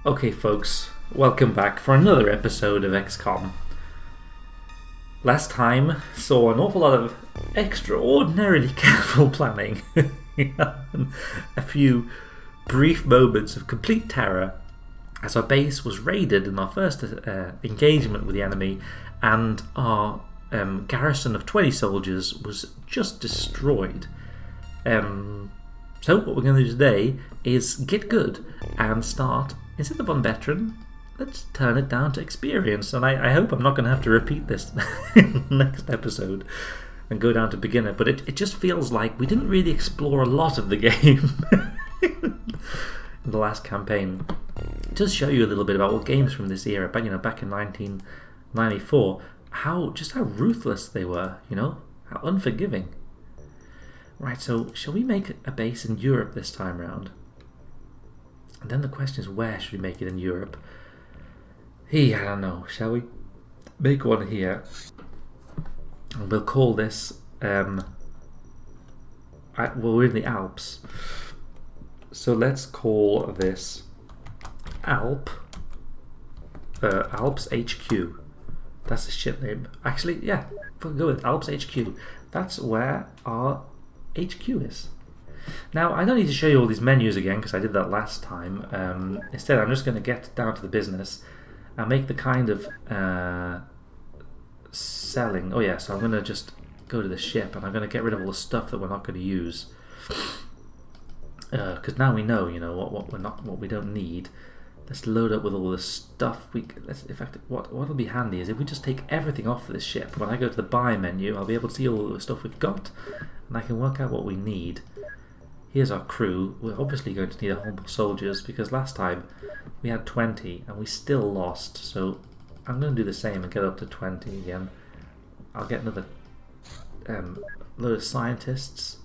Okay, folks, welcome back for another episode of XCOM. Last time saw an awful lot of extraordinarily careful planning, a few brief moments of complete terror as our base was raided in our first engagement with the enemy, and our garrison of 20 soldiers was just destroyed. So what we're going to do today is get good and start, instead of on veteran, let's turn it down to experience. And I hope I'm not going to have to repeat this next episode and go down to beginner. But it just feels like we didn't really explore a lot of the game in the last campaign. It does show you a little bit about what games from this era, back in 1994, how ruthless they were, how unforgiving. Right, so shall we make a base in Europe this time round? And then the question is, where should we make it in Europe? I don't know. Shall we make one here? And we'll call this... we're in the Alps. So let's call this Alps HQ. That's a shit name. Actually, yeah, we'll go with Alps HQ. That's where our HQ is. Now, I don't need to show you all these menus again because I did that last time. Instead, I'm just going to get down to the business and make the kind of selling. Oh yeah, so I'm going to just go to the ship and I'm going to get rid of all the stuff that we're not going to use, because now we know, what we don't need. Let's load up with all the stuff. In fact, what'll be handy is if we just take everything off of this ship. When I go to the buy menu, I'll be able to see all the stuff we've got, and I can work out what we need. Here's our crew. We're obviously going to need a whole more soldiers because last time we had 20 and we still lost. So I'm going to do the same and get up to 20 again. I'll get another load of scientists.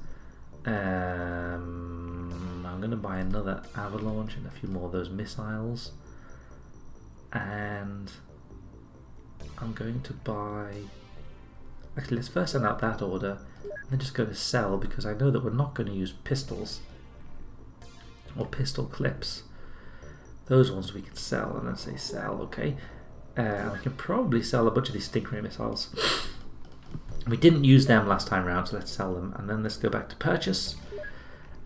I'm going to buy another avalanche and a few more of those missiles. And I'm going to buy... Actually, let's first send out that order and then just go to sell, because I know that we're not going to use pistols or pistol clips. Those ones we can sell, and then say sell, okay. We can probably sell a bunch of these Stingray missiles. We didn't use them last time round, so let's sell them, and then let's go back to purchase.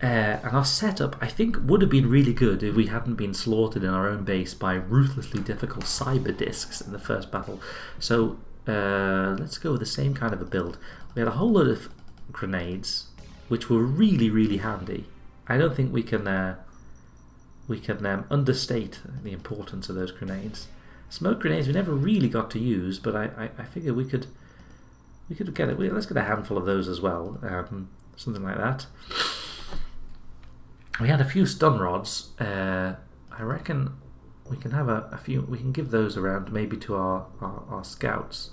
And our setup, I think, would have been really good if we hadn't been slaughtered in our own base by ruthlessly difficult cyber discs in the first battle. So let's go with the same kind of a build. We had a whole load of grenades, which were really, really handy. I don't think we can understate the importance of those grenades. Smoke grenades we never really got to use, but I figure we could get it. Let's get a handful of those as well, something like that. We had a few stun rods. I reckon we can have a few. We can give those around maybe to our scouts,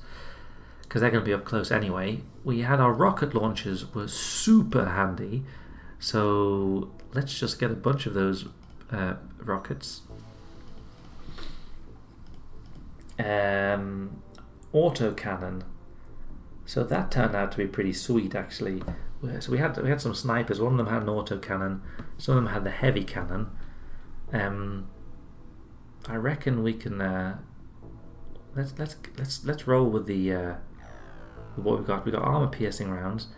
because they're going to be up close anyway. We had our rocket launchers, were super handy, so let's just get a bunch of those rockets. Autocannon. So that turned out to be pretty sweet, actually. So we had some snipers. One of them had an autocannon. Some of them had the heavy cannon. I reckon we can. Let's roll with the what we've got. We got armor piercing rounds.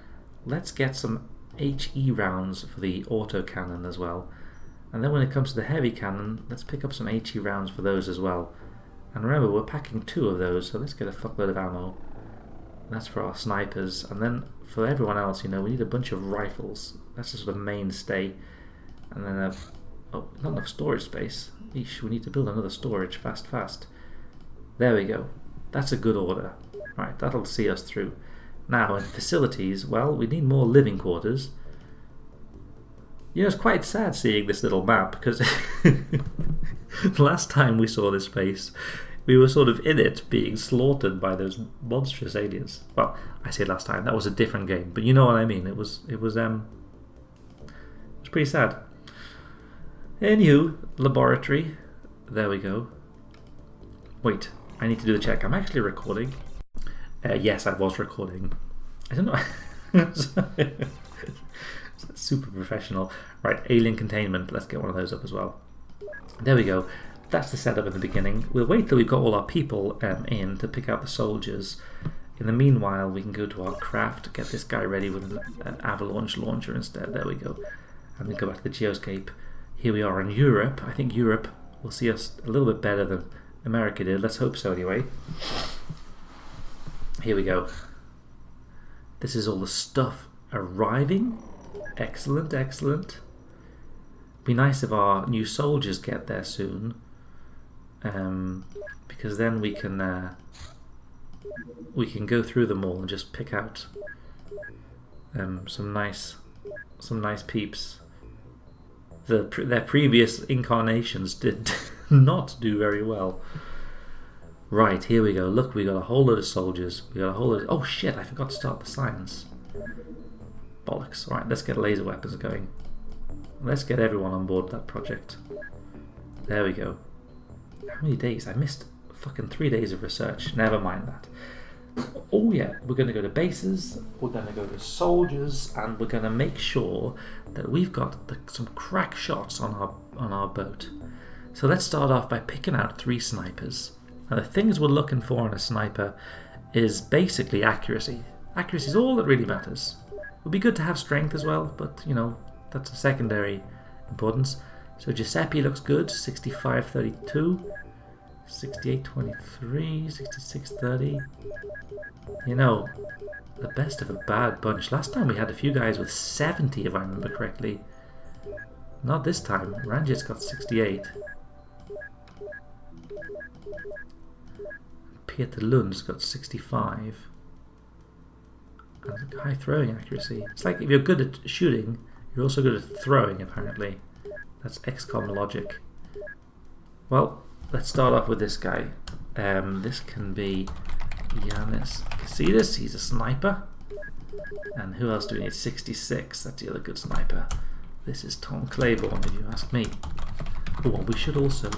Let's get some HE rounds for the autocannon as well. And then when it comes to the heavy cannon, let's pick up some HE rounds for those as well. And remember, we're packing 2 of those, so let's get a fuckload of ammo. That's for our snipers. And then for everyone else, we need a bunch of rifles. That's the sort of mainstay. And then not enough storage space. Eesh, we need to build another storage fast. There we go. That's a good order. Right, that'll see us through. Now, in facilities, well, we need more living quarters. It's quite sad seeing this little map, because last time we saw this place, we were sort of in it, being slaughtered by those monstrous aliens. Well, I say last time, that was a different game, but you know what I mean. It was pretty sad. Anywho, laboratory. There we go. Wait, I need to do the check. I'm actually recording. Yes, I was recording. I don't know. Super professional. Right, alien containment. Let's get one of those up as well. There we go. that's the setup in the beginning. We'll wait till we've got all our people in to pick out the soldiers. In the meanwhile, we can go to our craft, get this guy ready with an avalanche launcher instead. There we go. And then go back to the geoscape. Here we are in Europe. I think Europe will see us a little bit better than America did. Let's hope so anyway. Here we go. This is all the stuff arriving. Excellent, excellent. Be nice if our new soldiers get there soon, because then we can go through them all and just pick out some nice peeps. Their previous incarnations did not do very well. Right, here we go. Look, we got a whole load of soldiers. We got a whole load of, oh shit, I forgot to start the science. Bollocks. Right, let's get laser weapons going. Let's get everyone on board that project. There we go. How many days? I missed fucking 3 days of research. Never mind that. Oh yeah, we're going to go to bases, we're going to go to soldiers, and we're going to make sure that we've got some crack shots on our boat. So let's start off by picking out 3 snipers. Now the things we're looking for in a sniper is basically accuracy. Accuracy is all that really matters. It would be good to have strength as well, but you know, that's a secondary importance. So Giuseppe looks good, 65-32, 68-23, 66-30. You know, the best of a bad bunch. Last time we had a few guys with 70, if I remember correctly. Not this time. Ranjit's got 68. Peter Lund's got 65. And high throwing accuracy. It's like if you're good at shooting, you're also good at throwing, apparently. That's XCOM logic. Well, let's start off with this guy. This can be Yanis Casillas. He's a sniper. And who else do we need? 66. That's the other good sniper. This is Tom Claiborne, if you ask me. Oh, well, we should also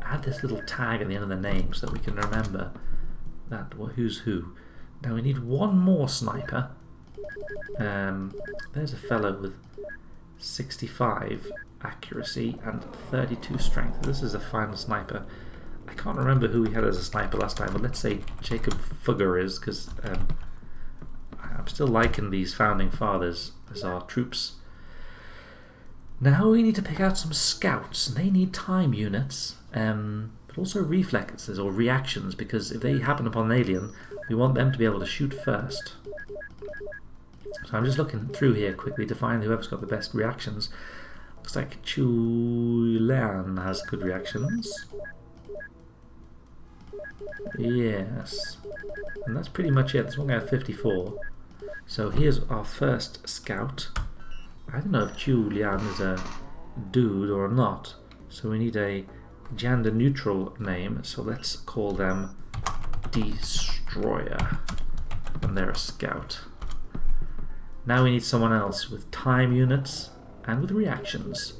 add this little tag at the end of the name so that we can remember that who's who. Now we need one more sniper. There's a fellow with 65 accuracy and 32 strength. This is a final sniper. I can't remember who we had as a sniper last time, but let's say Jacob Fugger is, because I'm still liking these founding fathers as our troops. Now we need to pick out some scouts, and they need time units, but also reflexes or reactions, because if they happen upon an alien, we want them to be able to shoot first. So I'm just looking through here quickly to find whoever's got the best reactions. Looks like Chulan has good reactions. Yes. And that's pretty much it. There's one guy at 54. So here's our first scout. I don't know if Chulian is a dude or not. So we need a gender neutral name. So let's call them Destroyer. And they're a scout. Now we need someone else with time units and with reactions.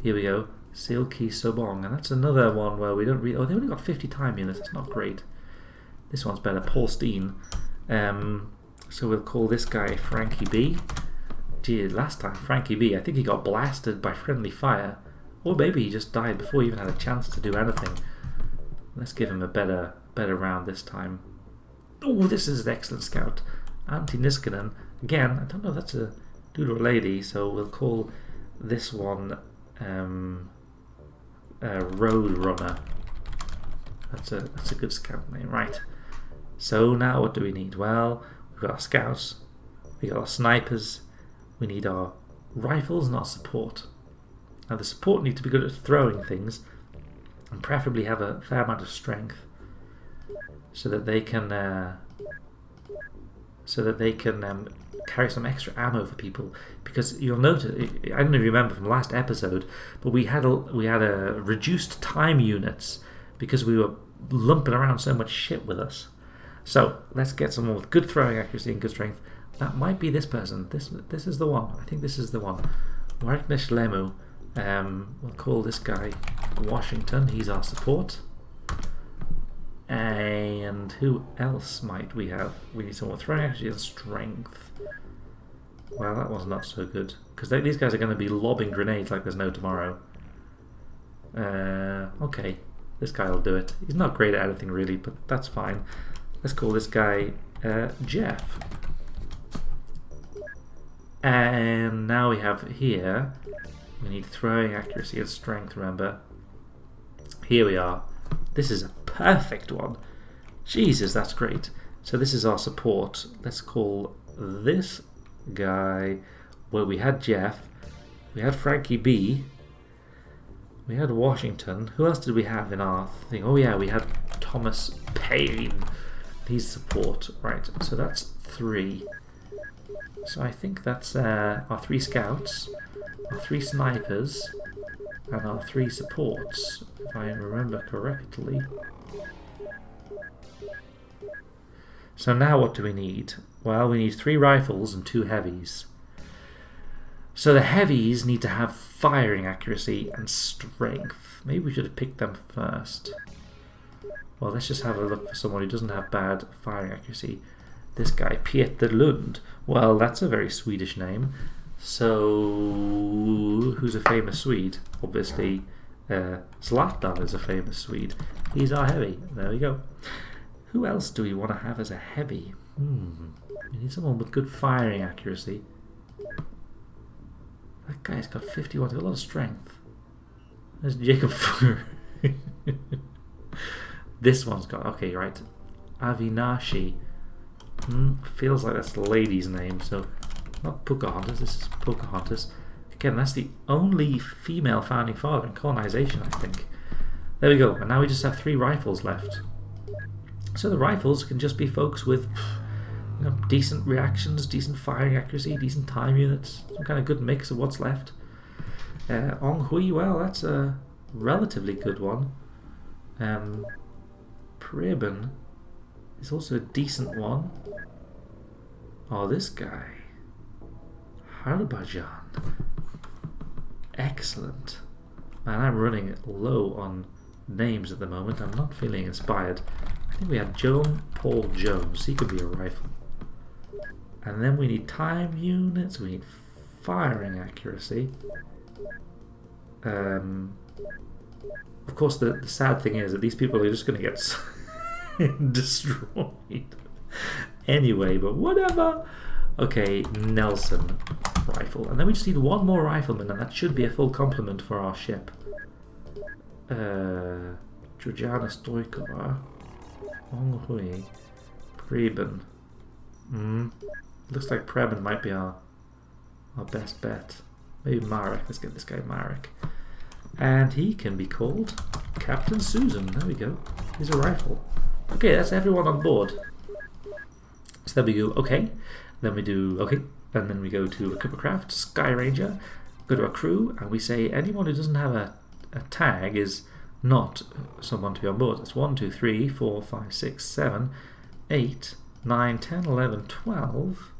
Here we go. Silky Sobong. And that's another one where we don't really... Oh, they only got 50 time units. That's not great. This one's better. Paul Steen. So we'll call this guy Frankie B. Gee, last time Frankie B, I think he got blasted by friendly fire. Or maybe he just died before he even had a chance to do anything. Let's give him a better round this time. Oh, this is an excellent scout. Antti Niskanen. Again, I don't know if that's a dude or a lady, so we'll call this one Road Runner. That's a good scout name, right? So now what do we need? Well, we've got our scouts, we got our snipers, we need our rifles and our support. Now the support need to be good at throwing things, and preferably have a fair amount of strength, so that they can carry some extra ammo for people. Because you'll notice, I don't know if you remember from last episode, but we had a reduced time units because we were lumping around so much shit with us. So let's get someone with good throwing accuracy and good strength. That might be this person. This is the one. I think this is the one. Warknish Lemu. We'll call this guy Washington. He's our support. And who else might we have? We need someone with throwing accuracy and strength. Well, that was not so good, because these guys are going to be lobbing grenades like there's no tomorrow. Okay, this guy will do it. He's not great at anything really, but that's fine. Let's call this guy Jeff. And now we have here, we need throwing accuracy and strength, remember. Here we are. This is a perfect one. Jesus, that's great. So this is our support. Let's call this guy, well, we had Jeff, we had Frankie B, we had Washington. Who else did we have in our thing? Oh yeah, we had Thomas Paine. He's support. Right, so that's 3. So I think that's our 3 scouts, our 3 snipers, and our 3 supports, if I remember correctly. So now what do we need? Well, we need 3 rifles and 2 heavies. So the heavies need to have firing accuracy and strength. Maybe we should have picked them first. Well, let's just have a look for someone who doesn't have bad firing accuracy. This guy, Peter Lund. Well, that's a very Swedish name. So, who's a famous Swede? Obviously, Zlatan is a famous Swede. He's our heavy. There we go. Who else do we want to have as a heavy? We need someone with good firing accuracy. That guy's got 51. He's got a lot of strength. There's Jacob Fugger. This one's got... Okay, right. Avinashi. Feels like that's the lady's name, so... Not Pocahontas, this is Pocahontas. Again, that's the only female founding father in colonization, I think. There we go. And now we just have 3 rifles left. So the rifles can just be folks with... You know, decent reactions, decent firing accuracy, decent time units, some kind of good mix of what's left. Ong Hui, well, that's a relatively good one. Preben is also a decent one. Oh, this guy. Azerbaijan. Excellent. Man, I'm running low on names at the moment. I'm not feeling inspired. I think we had Joan Paul Jones. He could be a rifle. And then we need time units, we need firing accuracy. Of course, the sad thing is that these people are just going to get destroyed anyway, but whatever. Okay, Nelson rifle. And then we just need 1 more rifleman, and that should be a full complement for our ship. Georgiana Stoikova. Ong Hui. Preben. Looks like Preben might be our best bet. Maybe Marek. Let's get this guy Marek. And he can be called Captain Susan. There we go. He's a rifle. Okay, that's everyone on board. So there we go. Okay. Then we do... Okay. And then we go to a Coopercraft, Sky Ranger. Go to our crew. And we say anyone who doesn't have a tag is not someone to be on board. That's 1, 2, 3, 4, 5, 6, 7, 8... 9, 10, 11, 12,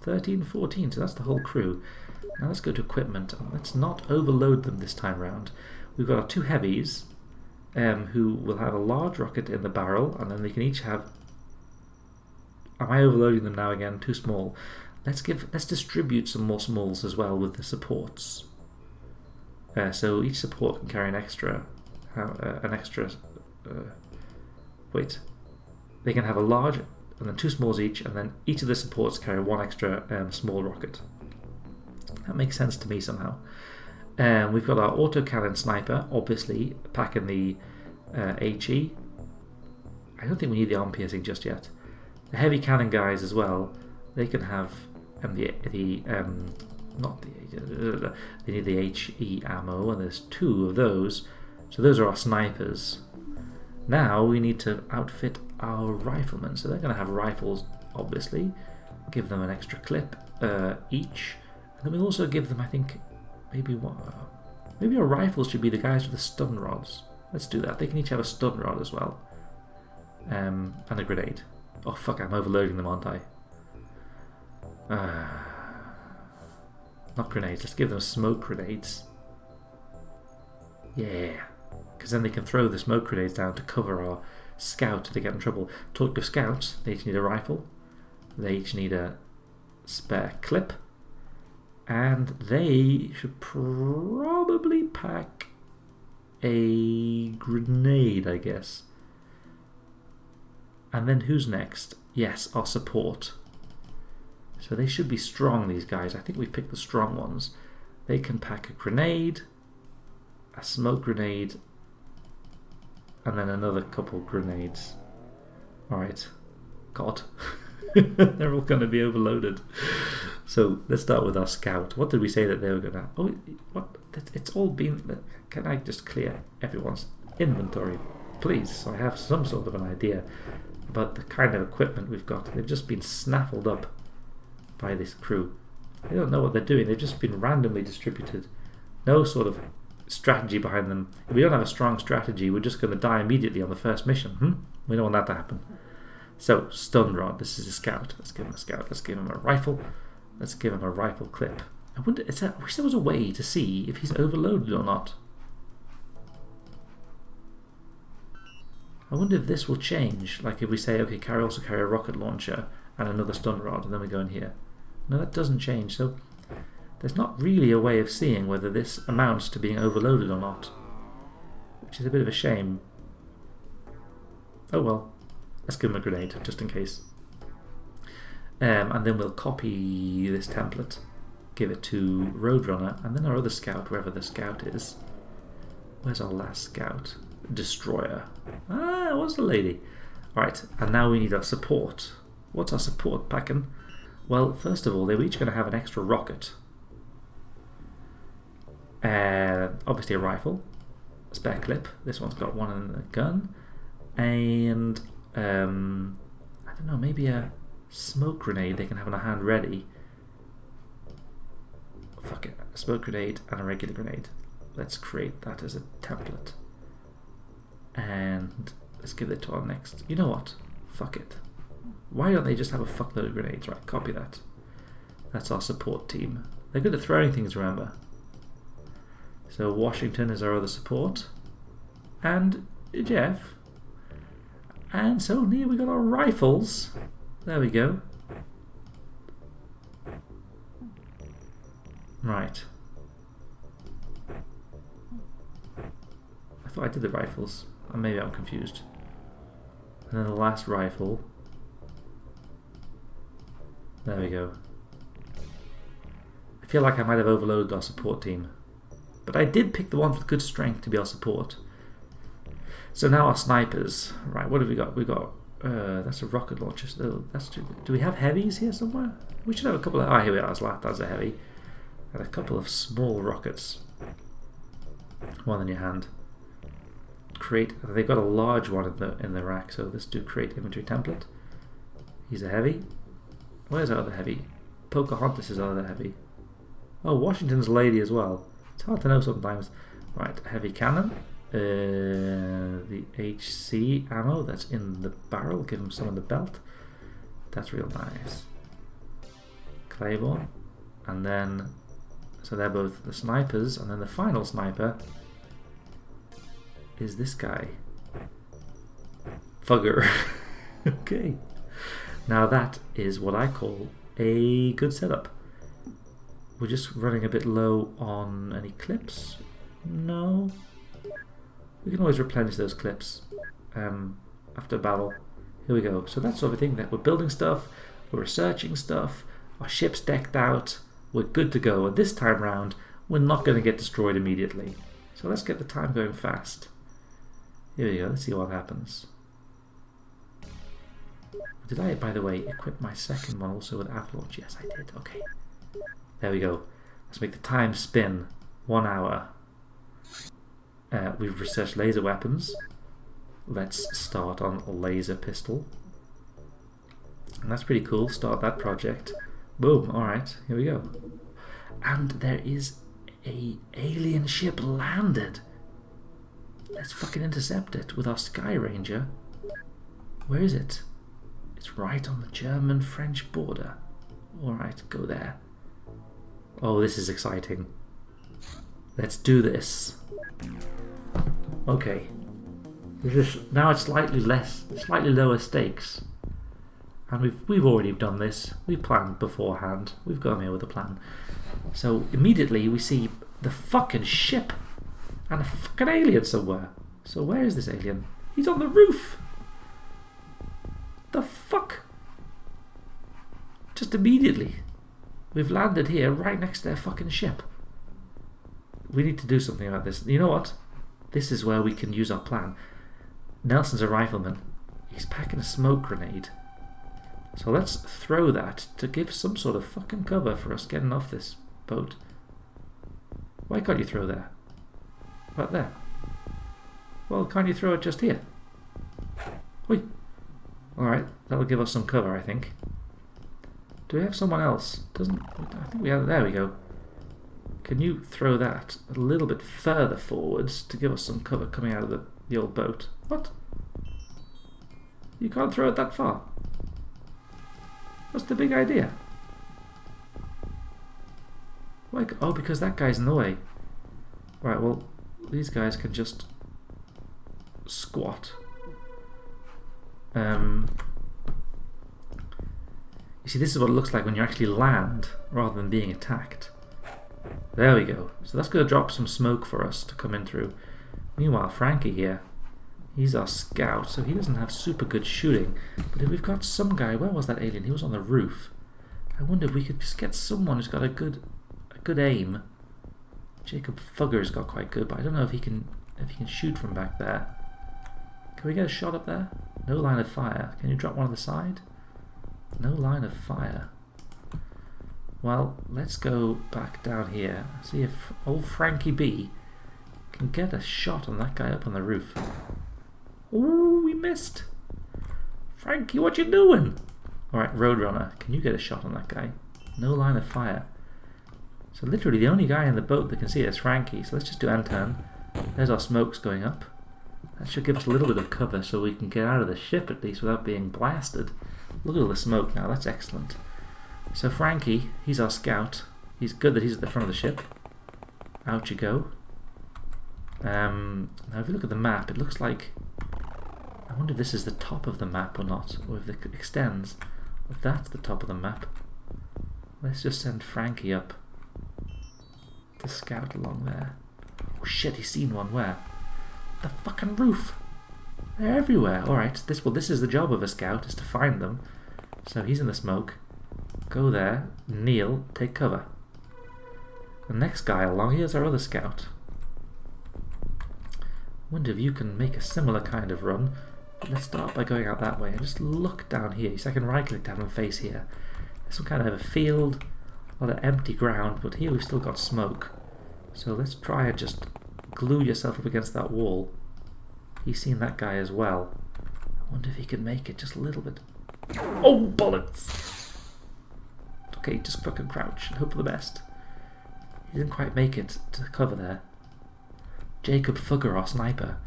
13, 14. So that's the whole crew. Now let's go to equipment. Let's not overload them this time round. We've got our 2 heavies who will have a large rocket in the barrel, and then they can each have... Am I overloading them now again? Too small. Let's distribute some more smalls as well with the supports. So each support can carry an extra... wait. They can have a large... and then 2 smalls each, and then each of the supports carry 1 extra small rocket. That makes sense to me somehow. We've got our autocannon sniper, obviously, packing the HE. I don't think we need the arm piercing just yet. The heavy cannon guys as well, they can have they need the HE ammo, and there's 2 of those. So those are our snipers. Now we need to outfit our riflemen, so they're going to have rifles, obviously. Give them an extra clip each, and then we'll also give them, I think, maybe our rifles should be the guys with the stun rods. Let's do that. They can each have a stun rod as well, and a grenade. Oh fuck! I'm overloading them, aren't I? Not grenades. Let's give them smoke grenades. Yeah. Because then they can throw the smoke grenades down to cover our scout if they get in trouble. Talk of scouts, they each need a rifle, they each need a spare clip, and they should probably pack a grenade, I guess. And then who's next? Yes, our support. So they should be strong, these guys. I think we picked the strong ones. They can pack a grenade, a smoke grenade, and then another couple grenades. Alright. God. They're all going to be overloaded. So let's start with our scout. What did we say that they were going to... Oh, what? It's all been... Can I just clear everyone's inventory, please? So I have some sort of an idea about the kind of equipment we've got. They've just been snaffled up by this crew. They don't know what they're doing. They've just been randomly distributed. No sort of strategy behind them. If we don't have a strong strategy, we're just going to die immediately on the first mission. We don't want that to happen. So, stun rod. This is a scout. Let's give him a scout. Let's give him a rifle. Let's give him a rifle clip. I wish there was a way to see if he's overloaded or not. I wonder if this will change. Like if we say, okay, also carry a rocket launcher and another stun rod, and then we go in here. No, that doesn't change. So there's not really a way of seeing whether this amounts to being overloaded or not, which is a bit of a shame. Oh well, let's give him a grenade just in case. And then we'll copy this template, give it to Roadrunner, and then our other scout, wherever the scout is. Where's our last scout? Destroyer. Ah, it was the lady. Alright, and now we need our support. What's our support packing? Well, first of all, they're each going to have an extra rocket. Obviously a rifle, a spare clip. This one's got one in the gun. And, I don't know, maybe a smoke grenade they can have on a hand ready. Fuck it, a smoke grenade and a regular grenade. Let's create that as a template. And let's give it to our next. You know what? Fuck it. Why don't they just have a fuckload of grenades? Right, copy that. That's our support team. They're good at throwing things, remember. So Washington is our other support. And Jeff. And so near we got our rifles. There we go. Right. I thought I did the rifles. Or maybe I'm confused. And then the last rifle. There we go. I feel like I might have overloaded our support team. But I did pick the ones with good strength to be our support. So now our snipers. Right, what have we got? We got that's a rocket launcher. So that's do we have heavies here somewhere? We should have a couple of. Oh, here we are. That's a heavy. And a couple of small rockets. One in your hand. Create. They've got a large one in the rack. So let's do create inventory template. He's a heavy. Where's our other heavy? Pocahontas is our other heavy. Oh, Washington's a lady as well. It's hard to know sometimes. Right, heavy cannon. The HC ammo that's in the barrel. Give him some in the belt. That's real nice. Claiborne. And then, so they're both the snipers. And then the final sniper is this guy. Fugger. Okay. Now that is what I call a good setup. We're just running a bit low on any clips. No. We can always replenish those clips after battle. Here we go. So that's everything. That we're building stuff, we're researching stuff, our ship's decked out, we're good to go. And this time round, we're not going to get destroyed immediately. So let's get the time going fast. Here we go. Let's see what happens. Did I, by the way, equip my second one also with avalanche? Yes, I did. Okay. There we go. Let's make the time spin. 1 hour. We've researched laser weapons. Let's start on a laser pistol. And that's pretty cool. Start that project. Boom. Alright, here we go. And there is a alien ship landed. Let's fucking intercept it with our Sky Ranger. Where is it? It's right on the German-French border. Alright, go there. Oh, this is exciting. Let's do this. Okay. Now it's slightly lower stakes. And we've already done this. We planned beforehand. We've gone here with a plan. So immediately we see the fucking ship. And a fucking alien somewhere. So where is this alien? He's on the roof! The fuck? Just immediately. We've landed here right next to their fucking ship. We need to do something about this. You know what? This is where we can use our plan. Nelson's a rifleman. He's packing a smoke grenade. So let's throw that to give some sort of fucking cover for us getting off this boat. Why can't you throw there? Right there. Well, can't you throw it just here? Oi. Alright, that'll give us some cover, I think. Do we have someone else? I think we have... There we go. Can you throw that a little bit further forwards to give us some cover coming out of the old boat? What? You can't throw it that far. What's the big idea? Why? Oh, because that guy's in the way. Right, well, these guys can just squat. You see, this is what it looks like when you actually land rather than being attacked. There we go. So that's going to drop some smoke for us to come in through. Meanwhile, Frankie here, he's our scout, so he doesn't have super good shooting. But if we've got some guy, where was that alien? He was on the roof. I wonder if we could just get someone who's got a good aim. Jacob Fugger's got quite good, but I don't know if he can shoot from back there. Can we get a shot up there? No line of fire. Can you drop one on the side? No line of fire. Well, let's go back down here. See if old Frankie B can get a shot on that guy up on the roof. Oh, we missed. Frankie, what you doing? Alright, Roadrunner, can you get a shot on that guy? No line of fire. So literally the only guy in the boat that can see it is Frankie. So let's just do end turn. There's our smokes going up. That should give us a little bit of cover so we can get out of the ship at least without being blasted. Look at all the smoke now, that's excellent. So Frankie, he's our scout. He's good that he's at the front of the ship. Out you go. Now if you look at the map, it looks like... I wonder if this is the top of the map or not, or if it extends. If that's the top of the map, let's just send Frankie up to scout along there. Oh shit, he's seen one. Where? The fucking roof. They're everywhere. Alright, this is the job of a scout, is to find them. So he's in the smoke. Go there, kneel, take cover. The next guy along, here's our other scout. Wonder if you can make a similar kind of run. But let's start by going out that way and just look down here. So I can right click to have him face here. There's some kind of a field, a lot of empty ground, but here we've still got smoke. So let's try and just glue yourself up against that wall. He's seen that guy as well. I wonder if he can make it just a little bit. Oh, bullets! Okay, just fucking crouch and hope for the best. He didn't quite make it to cover there. Jacob Fugger, our sniper.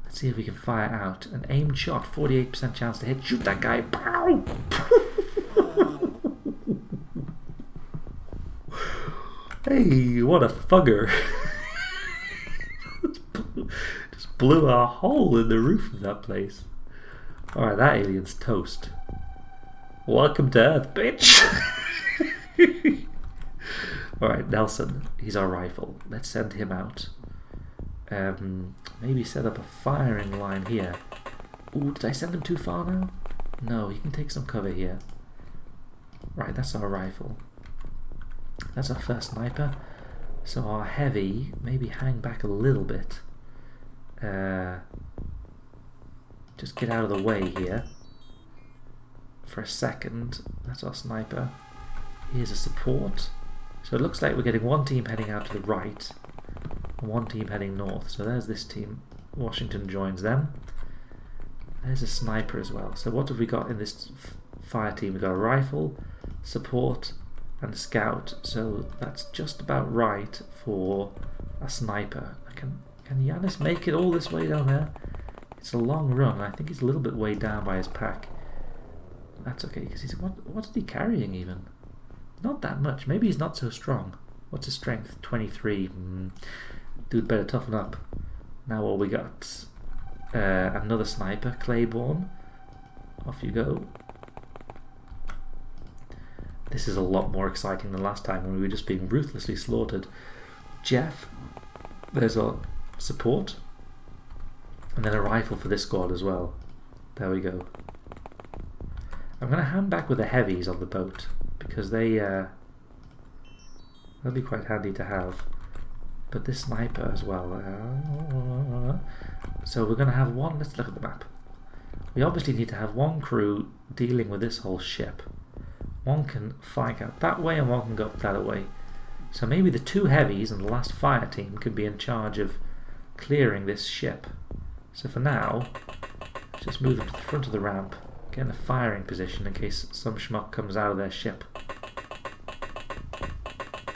Let's see if we can fire out. An aimed shot, 48% chance to hit. Shoot that guy! Pow! Hey, what a Fugger! Just blew a hole in the roof of that place. Alright, that alien's toast. Welcome to Earth, bitch! Alright, Nelson, he's our rifle. Let's send him out. Maybe set up a firing line here. Ooh, did I send him too far now? No, he can take some cover here. Right, that's our rifle. That's our first sniper. So our heavy, maybe hang back a little bit. Just get out of the way here. For a second. That's our sniper. Here's a support. So it looks like we're getting one team heading out to the right and one team heading north. So there's this team. Washington joins them. There's a sniper as well. So what have we got in this fire team? We've got a rifle, support and a scout. So that's just about right for a sniper. Can Yanis make it all this way down there? It's a long run. I think he's a little bit weighed down by his pack. That's okay, because he's... What's he carrying even? Not that much. Maybe he's not so strong. What's his strength? 23. Dude better toughen up. Now all we got... another sniper, Claiborne. Off you go. This is a lot more exciting than last time when we were just being ruthlessly slaughtered. Jeff. There's our support. And then a rifle for this squad as well. There we go. I'm going to hand back with the heavies on the boat because they'll be quite handy to have. But this sniper as well. So we're going to have one. Let's look at the map. We obviously need to have one crew dealing with this whole ship. One can flank out that way and one can go up that way. So maybe the two heavies and the last fire team can be in charge of clearing this ship. So for now, just move them to the front of the ramp, get in a firing position in case some schmuck comes out of their ship.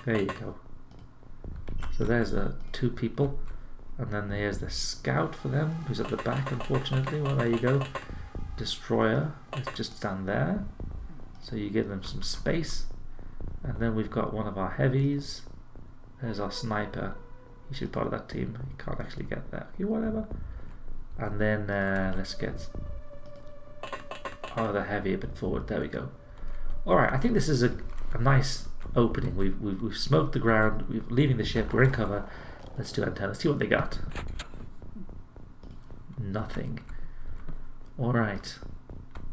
There you go. So there's the two people, and then there's the scout for them, who's at the back unfortunately. Well, there you go. Destroyer, let's just stand there. So you give them some space. And then we've got one of our heavies. There's our sniper. He should be part of that team. He can't actually get there. Okay, whatever. And then let's get our other heavy a bit forward. There we go. Alright, I think this is a nice opening. We've smoked the ground. We're leaving the ship. We're in cover. Let's do antenna. Let's see what they got. Nothing. Alright.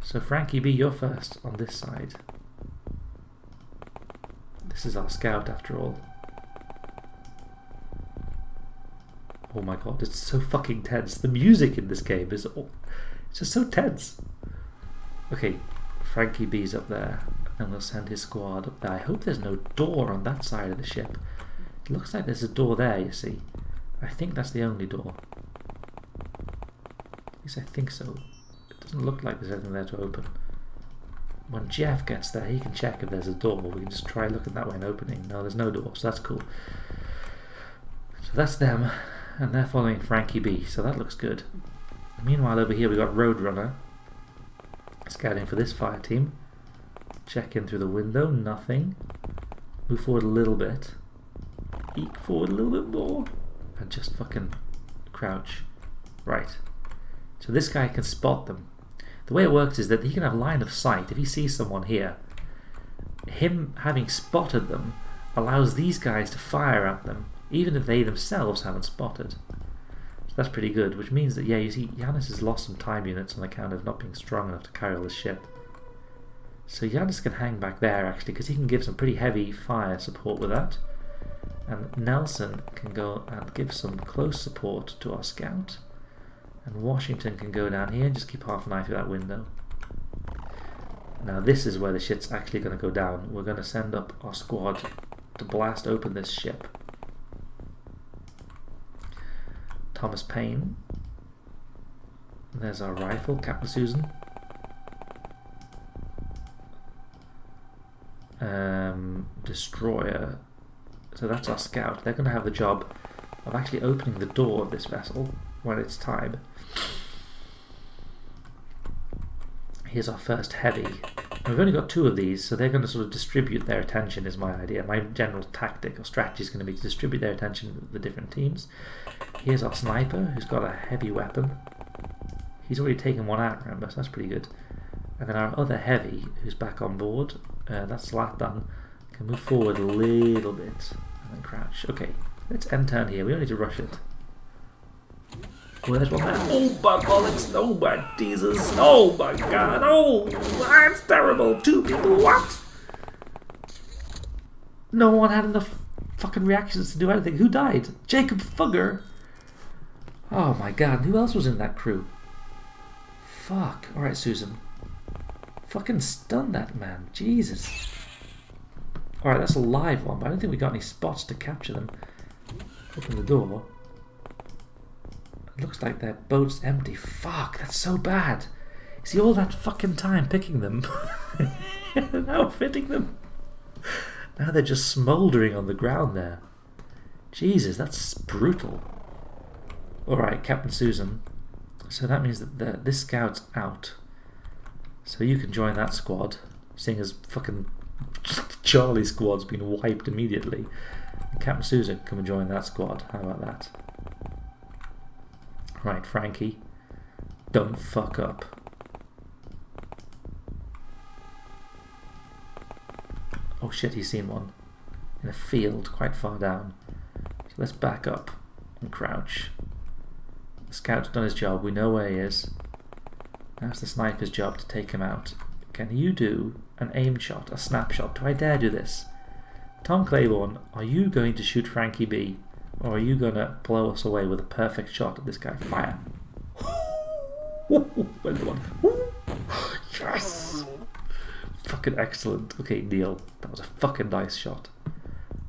So Frankie B, you're first on this side. This is our scout after all. Oh my god, it's so fucking tense. The music in this game is it's just so tense. Okay, Frankie B's up there. And we'll send his squad up there. I hope there's no door on that side of the ship. It looks like there's a door there, you see. I think that's the only door. At least I think so. It doesn't look like there's anything there to open. When Jeff gets there, he can check if there's a door. We can just try looking that way and opening. No, there's no door, so that's cool. So that's them, and they're following Frankie B, so that looks good. Meanwhile, over here we've got Roadrunner scouting for this fire team. Check in through the window, nothing. Move forward a little bit. Eke forward a little bit more. And just fucking crouch. Right. So this guy can spot them. The way it works is that he can have line of sight. If he sees someone here, him having spotted them allows these guys to fire at them, even if they themselves haven't spotted. So that's pretty good, which means that, yeah, you see, Yanis has lost some time units on account of not being strong enough to carry all his ship. So Yanis can hang back there, actually, because he can give some pretty heavy fire support with that. And Nelson can go and give some close support to our scout. And Washington can go down here and just keep half an eye through that window. Now this is where the shit's actually going to go down. We're going to send up our squad to blast open this ship. Thomas Paine. There's our rifle, Captain Susan. Destroyer. So that's our scout. They're going to have the job of actually opening the door of this vessel when it's time. Here's our first heavy. And we've only got two of these, so they're going to sort of distribute their attention is my idea. My general tactic or strategy is going to be to distribute their attention to the different teams. Here's our sniper, who's got a heavy weapon. He's already taken one out, remember, so that's pretty good. And then our other heavy, who's back on board, that's Zlatan, can move forward a little bit and then crouch. Okay, let's end turn here. We don't need to rush it. Oh, there's one there. Oh my bollocks! Oh my Jesus! Oh my God! Oh, that's terrible! Two people, what? No one had enough fucking reactions to do anything. Who died? Jacob Fugger! Oh my God, who else was in that crew? Fuck. Alright, Susan. Fucking stun that man. Jesus. Alright, that's a live one, but I don't think we got any spots to capture them. Open the door. It looks like their boat's empty. Fuck, that's so bad. See, all that fucking time picking them. And now fitting them. Now they're just smouldering on the ground there. Jesus, that's brutal. Alright, Captain Susan. So that means that this scout's out. So you can join that squad, seeing as fucking Charlie's squad's been wiped immediately. Captain Susan, come and join that squad. How about that? Right, Frankie, don't fuck up. Oh shit, he's seen one. In a field quite far down. So let's back up and crouch. The scout's done his job. We know where he is. Now it's the sniper's job to take him out. Can you do an aim shot, a snapshot? Do I dare do this? Tom Claiborne, are you going to shoot Frankie B? Or are you going to blow us away with a perfect shot at this guy? Fire! Where's the one? Yes! Fucking excellent. Okay, Neil, that was a fucking nice shot.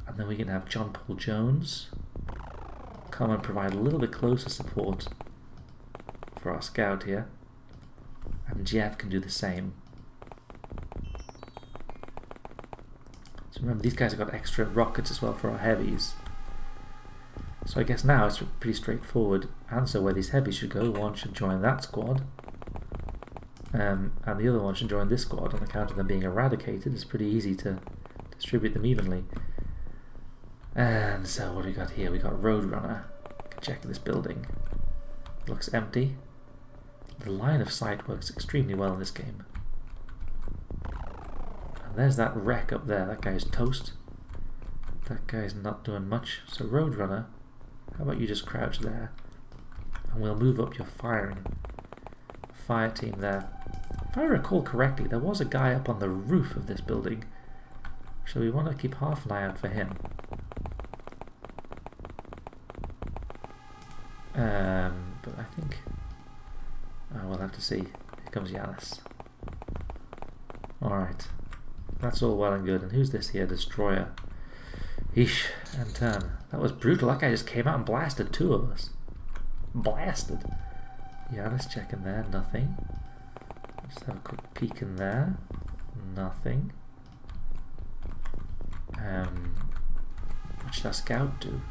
And then we can have John Paul Jones come and provide a little bit closer support for our scout here. And Jeff can do the same. So remember, these guys have got extra rockets as well for our heavies. So I guess now it's a pretty straightforward answer where these heavies should go. One should join that squad. And the other one should join this squad. On account of them being eradicated, it's pretty easy to distribute them evenly. And so what do we got here? We got Roadrunner. Check this building. It looks empty. The line of sight works extremely well in this game. And there's that wreck up there. That guy's toast. That guy's not doing much. So Roadrunner, how about you just crouch there? And we'll move up your firing. Fire team there. If I recall correctly, there was a guy up on the roof of this building. So we want to keep half an eye out for him. But I think we'll have to see. Here comes Yanis. Alright. That's all well and good. And who's this here? Destroyer. Eesh. And turn. That was brutal. That guy just came out and blasted two of us. Blasted. Yanis checking there. Nothing. Just have a quick peek in there. Nothing. What should our scout do?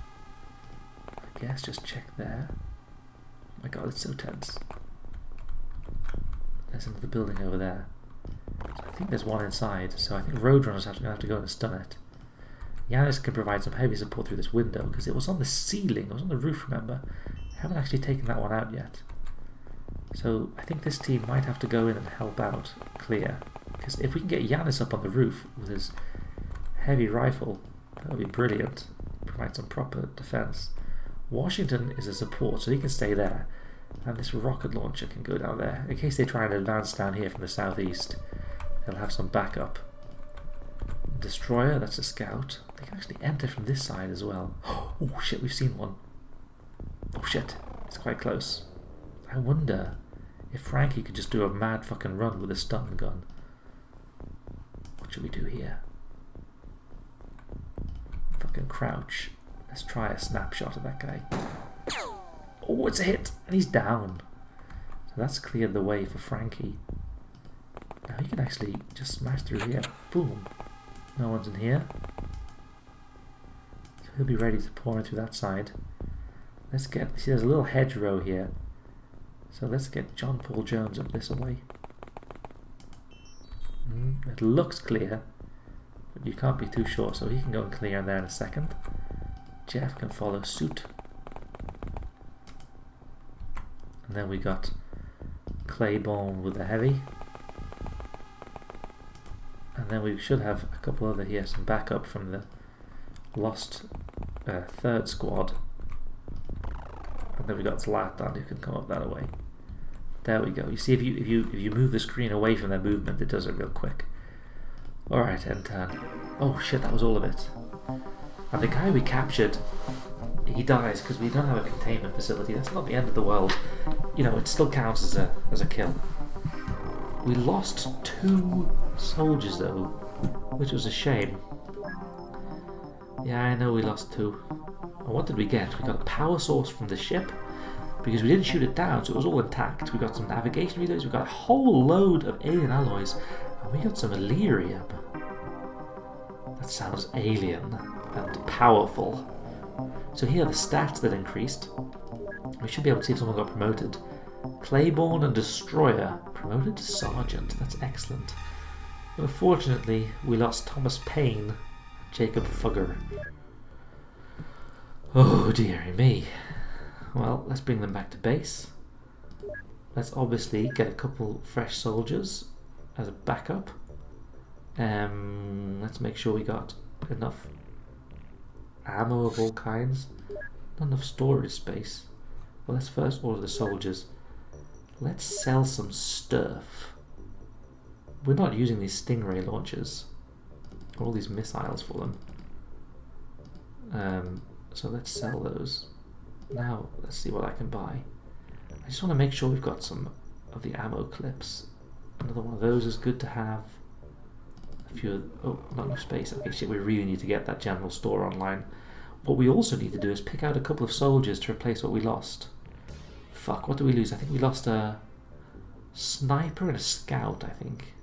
I guess just check there. Oh my god, it's so tense. There's another building over there. So I think there's one inside, so I think Roadrunner's going to have to go and stun it. Yanis can provide some heavy support through this window, because it was on the ceiling, it was on the roof, remember? I haven't actually taken that one out yet. So I think this team might have to go in and help out clear. Because if we can get Yanis up on the roof with his heavy rifle, that would be brilliant. Provide some proper defense. Washington is a support, so he can stay there. And this rocket launcher can go down there. In case they try and advance down here from the southeast, they'll have some backup. Destroyer, that's a scout. They can actually enter from this side as well. Oh shit, we've seen one. Oh shit, it's quite close. I wonder if Frankie could just do a mad fucking run with a stun gun. What should we do here? Fucking crouch. Let's try a snapshot of that guy. Oh, it's a hit! And he's down. So that's cleared the way for Frankie. Now he can actually just smash through here. Boom. No one's in here. So he'll be ready to pour in through that side. Let's get... See, there's a little hedgerow here. So let's get John Paul Jones up this way. It looks clear, but you can't be too sure, so he can go and clear in there in a second. Jeff can follow suit. And then we got Claiborne with the heavy. And then we should have a couple other here, some backup from the lost third squad. And then we got Zlatan who can come up that way. There we go. You see, if you move the screen away from their movement, it does it real quick. Alright, end turn. Oh shit, that was all of it. And the guy we captured, he dies because we don't have a containment facility. That's not the end of the world. You know, it still counts as a kill. We lost 2 soldiers though, which was a shame. Yeah, I know we lost 2. And what did we get? We got a power source from the ship because we didn't shoot it down, so it was all intact. We got some navigation relays, we got a whole load of alien alloys, and we got some Illyrium. That sounds alien and powerful. So here are the stats that increased. We should be able to see if someone got promoted. Claiborne and Destroyer promoted to Sergeant. That's excellent. But unfortunately, we lost Thomas Payne and Jacob Fugger. Oh dearie me. Well, let's bring them back to base. Let's obviously get a couple fresh soldiers as a backup. Let's make sure we got enough ammo of all kinds. Not enough storage space. Well, let's first order the soldiers. Let's sell some stuff. We're not using these Stingray launchers. All these missiles for them. So let's sell those. Now, let's see what I can buy. I just want to make sure we've got some of the ammo clips. Another one of those is good to have. A few. Oh, not enough space. Okay, shit, we really need to get that general store online. What we also need to do is pick out a couple of soldiers to replace what we lost. Fuck, what did we lose? I think we lost a sniper and a scout, I think.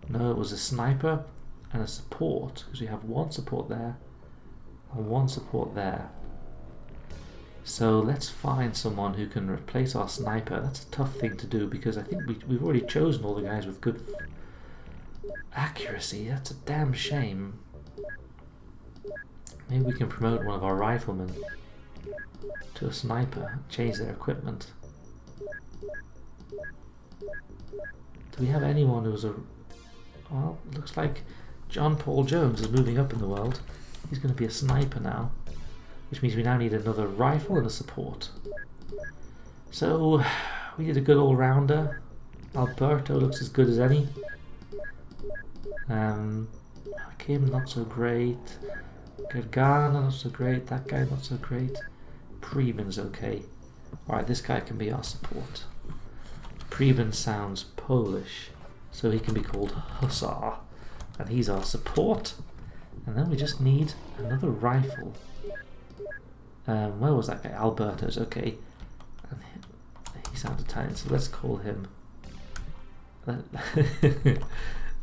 No, it was a sniper and a support, because we have one support there and one support there. So let's find someone who can replace our sniper. That's a tough thing to do, because I think we've already chosen all the guys with good accuracy. That's a damn shame. Maybe we can promote one of our riflemen to a sniper, change their equipment. Do we have anyone who's a... Well, it looks like John Paul Jones is moving up in the world. He's going to be a sniper now, which means we now need another rifle and a support. So, we need a good all-rounder. Alberto looks as good as any. Kim, not so great. Gargano, not so great. That guy, not so great. Preben okay. Alright, this guy can be our support. Preben sounds Polish, so he can be called Hussar. And he's our support. And then we just need another rifle. Where was that guy? Alberto's, okay. And he sounds Italian, so let's call him...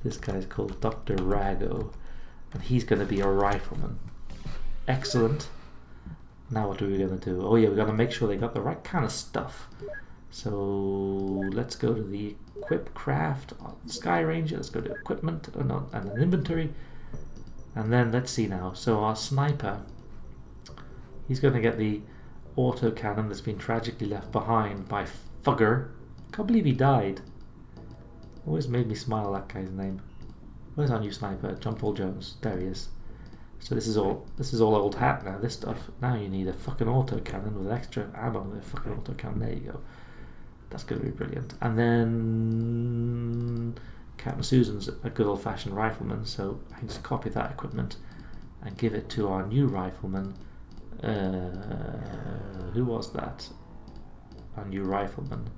This guy's called Dr. Rago. And he's going to be a rifleman. Excellent. Now what are we going to do? Oh yeah, we've got to make sure they got the right kind of stuff. So let's go to the equip craft Sky Ranger. Let's go to equipment and an inventory. And then let's see now. So our sniper, he's going to get the autocannon that's been tragically left behind by Fugger. Can't believe he died. Always made me smile, that guy's name. Where's our new sniper? John Paul Jones. There he is. So this is all old hat now, this stuff. Now you need a fucking autocannon with extra ammo with a fucking autocannon. There you go. That's going to be brilliant. And then Captain Susan's a good old-fashioned rifleman, so I can just copy that equipment and give it to our new rifleman. Who was that? Our new rifleman.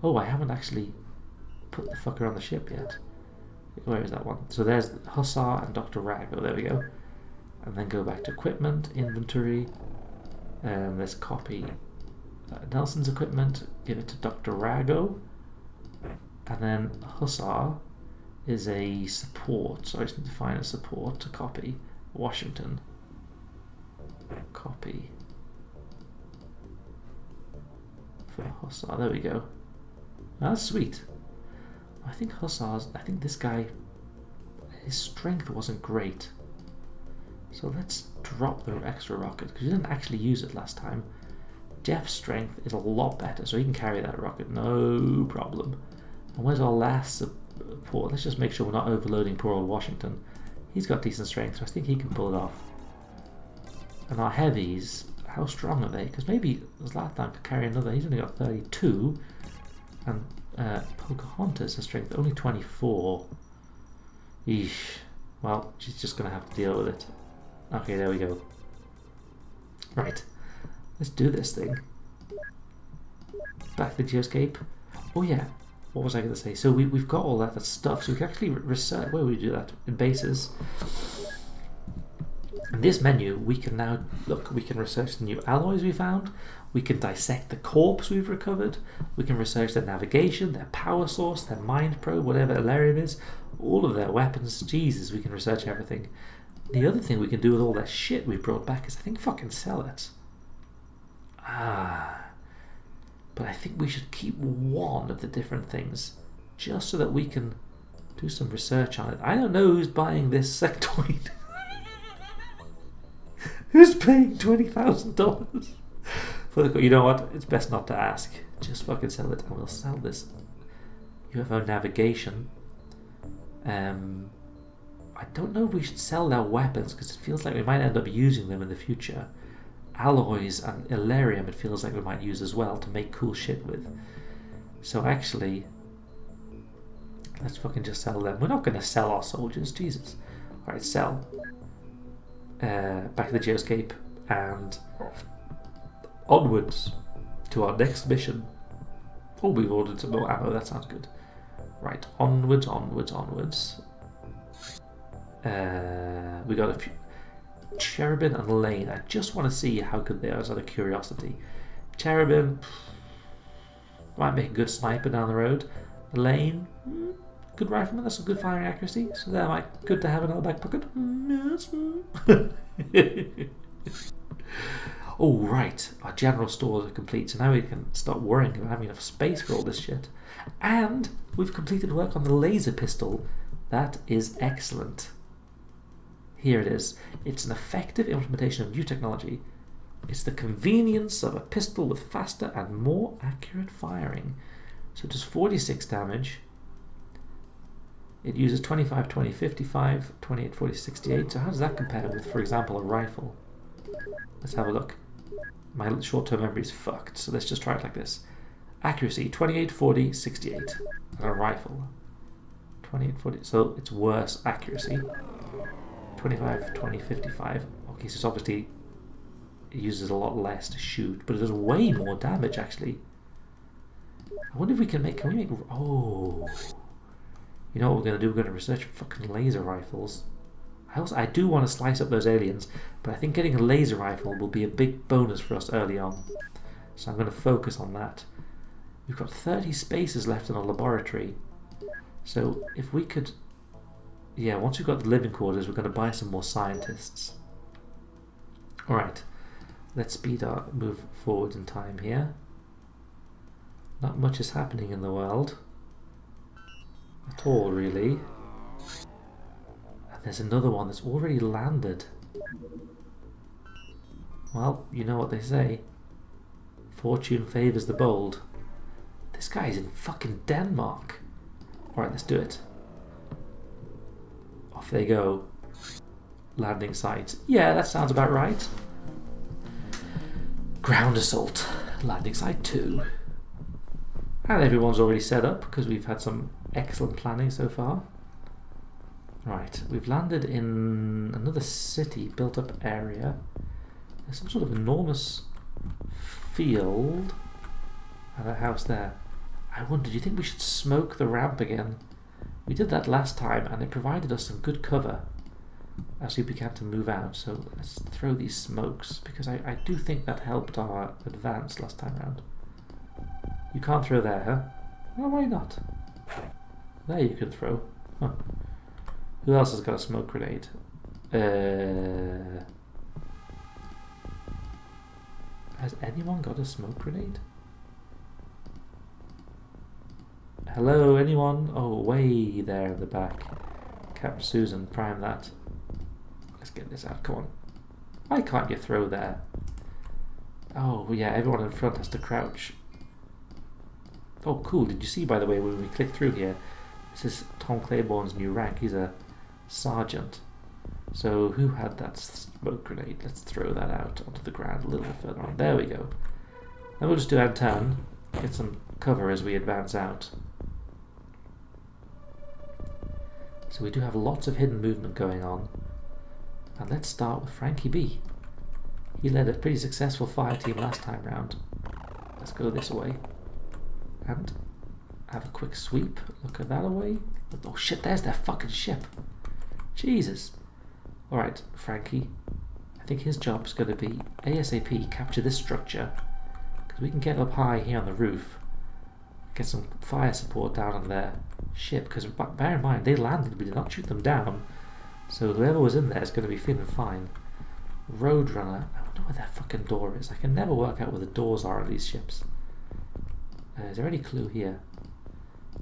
Oh, I haven't actually put the fucker on the ship yet. Where is that one? So there's Hussar and Dr. Rago. There we go. And then go back to equipment, inventory. Let's copy Nelson's equipment, give it to Dr. Rago. And then Hussar is a support. So I just need to find a support to copy. Washington. Copy. For Hussar. There we go. That's sweet. I think this guy, his strength wasn't great. So let's drop the extra rocket, because we didn't actually use it last time. Jeff's strength is a lot better, so he can carry that rocket, no problem. And where's our last support? Let's just make sure we're not overloading poor old Washington. He's got decent strength, so I think he can pull it off. And our heavies, how strong are they? Because maybe Zlatan could carry another. He's only got 32. And Pocahontas has strength only 24. Eesh. Well, she's just going to have to deal with it. Okay, there we go. Right. Let's do this thing. Back to the geoscape. Oh yeah. What was I going to say? So we've got all that stuff. So we can actually research. Where would we do that? In bases. In this menu, we can now look. We can research the new alloys we found. We can dissect the corpse we've recovered. We can research their navigation, their power source, their mind probe, whatever Elerium is, all of their weapons. Jesus, we can research everything. The other thing we can do with all that shit we brought back is I think fucking sell it. But I think we should keep one of the different things just so that we can do some research on it. I don't know who's buying this sectoid. Who's paying $20,000? You know what? It's best not to ask. Just fucking sell it, and we'll sell this UFO navigation. I don't know if we should sell their weapons, because it feels like we might end up using them in the future. alloys and Illyrium it feels like we might use as well to make cool shit with. So actually, let's fucking just sell them. We're not going to sell our soldiers, Jesus. Alright, sell. Back to the geoscape and onwards to our next mission. Oh, we've ordered some more ammo, that sounds good. Right, onwards. We got a few. Cherubin and Lane. I just want to see how good they are as out of curiosity. Cherubin might make a good sniper down the road. Lane, good rifleman, that's some good firing accuracy. So that might good to have in our back pocket. Yes. Oh right, our general stores are complete, so now we can start worrying about having enough space for all this shit. And we've completed work on the laser pistol. That is excellent. Here it is. It's an effective implementation of new technology. It's the convenience of a pistol with faster and more accurate firing. So it does 46 damage. It uses 25, 20, 55, 28, 40, 68. So how does that compare with, for example, a rifle? Let's have a look. My short-term memory is fucked, so let's just try it like this. Accuracy, 28, 40, 68. And a rifle. 28, 40. So it's worse accuracy. 25, 20, 55. Okay, so it's obviously it uses a lot less to shoot, but it does way more damage actually. I wonder if we can we make, oh. You know what we're going to do? We're going to research fucking laser rifles. I do want to slice up those aliens, but I think getting a laser rifle will be a big bonus for us early on. So I'm going to focus on that. We've got 30 spaces left in our laboratory. So if we could... Yeah, once we've got the living quarters, we're going to buy some more scientists. Alright, let's move forward in time here. Not much is happening in the world. At all, really. And there's another one that's already landed. Well, you know what they say. Fortune favours the bold. This guy's in fucking Denmark. Alright, let's do it. Off they go. Landing site. Yeah, that sounds about right. Ground assault. Landing site 2. And everyone's already set up because we've had some excellent planning so far. Right, we've landed in another city, built up area. There's some sort of enormous field and a house there. I wonder, do you think we should smoke the ramp again? We did that last time and it provided us some good cover as we began to move out. So let's throw these smokes because I do think that helped our advance last time around. You can't throw there, huh? Well, why not? There you can throw. Huh. Who else has got a smoke grenade? Has anyone got a smoke grenade? Hello, anyone? Oh, way there in the back. Captain Susan, prime that. Let's get this out, come on. Why can't you throw there? Oh, yeah, everyone in front has to crouch. Oh, cool. Did you see, by the way, when we click through here, this is Tom Claiborne's new rank. He's a sergeant. So who had that smoke grenade? Let's throw that out onto the ground a little bit further on. There we go. Then we'll just do our turn. Get some cover as we advance out. So we do have lots of hidden movement going on. And let's start with Frankie B. He led a pretty successful fire team last time round. Let's go this way. And have a quick sweep. Look at that away. Oh shit, there's their fucking ship. Jesus. Alright, Frankie. I think his job's going to be ASAP capture this structure. Because we can get up high here on the roof. Get some fire support down on their ship. Because bear in mind, they landed, we did not shoot them down. So whoever was in there is going to be feeling fine. Roadrunner. I wonder where that fucking door is. I can never work out where the doors are on these ships. Is there any clue here?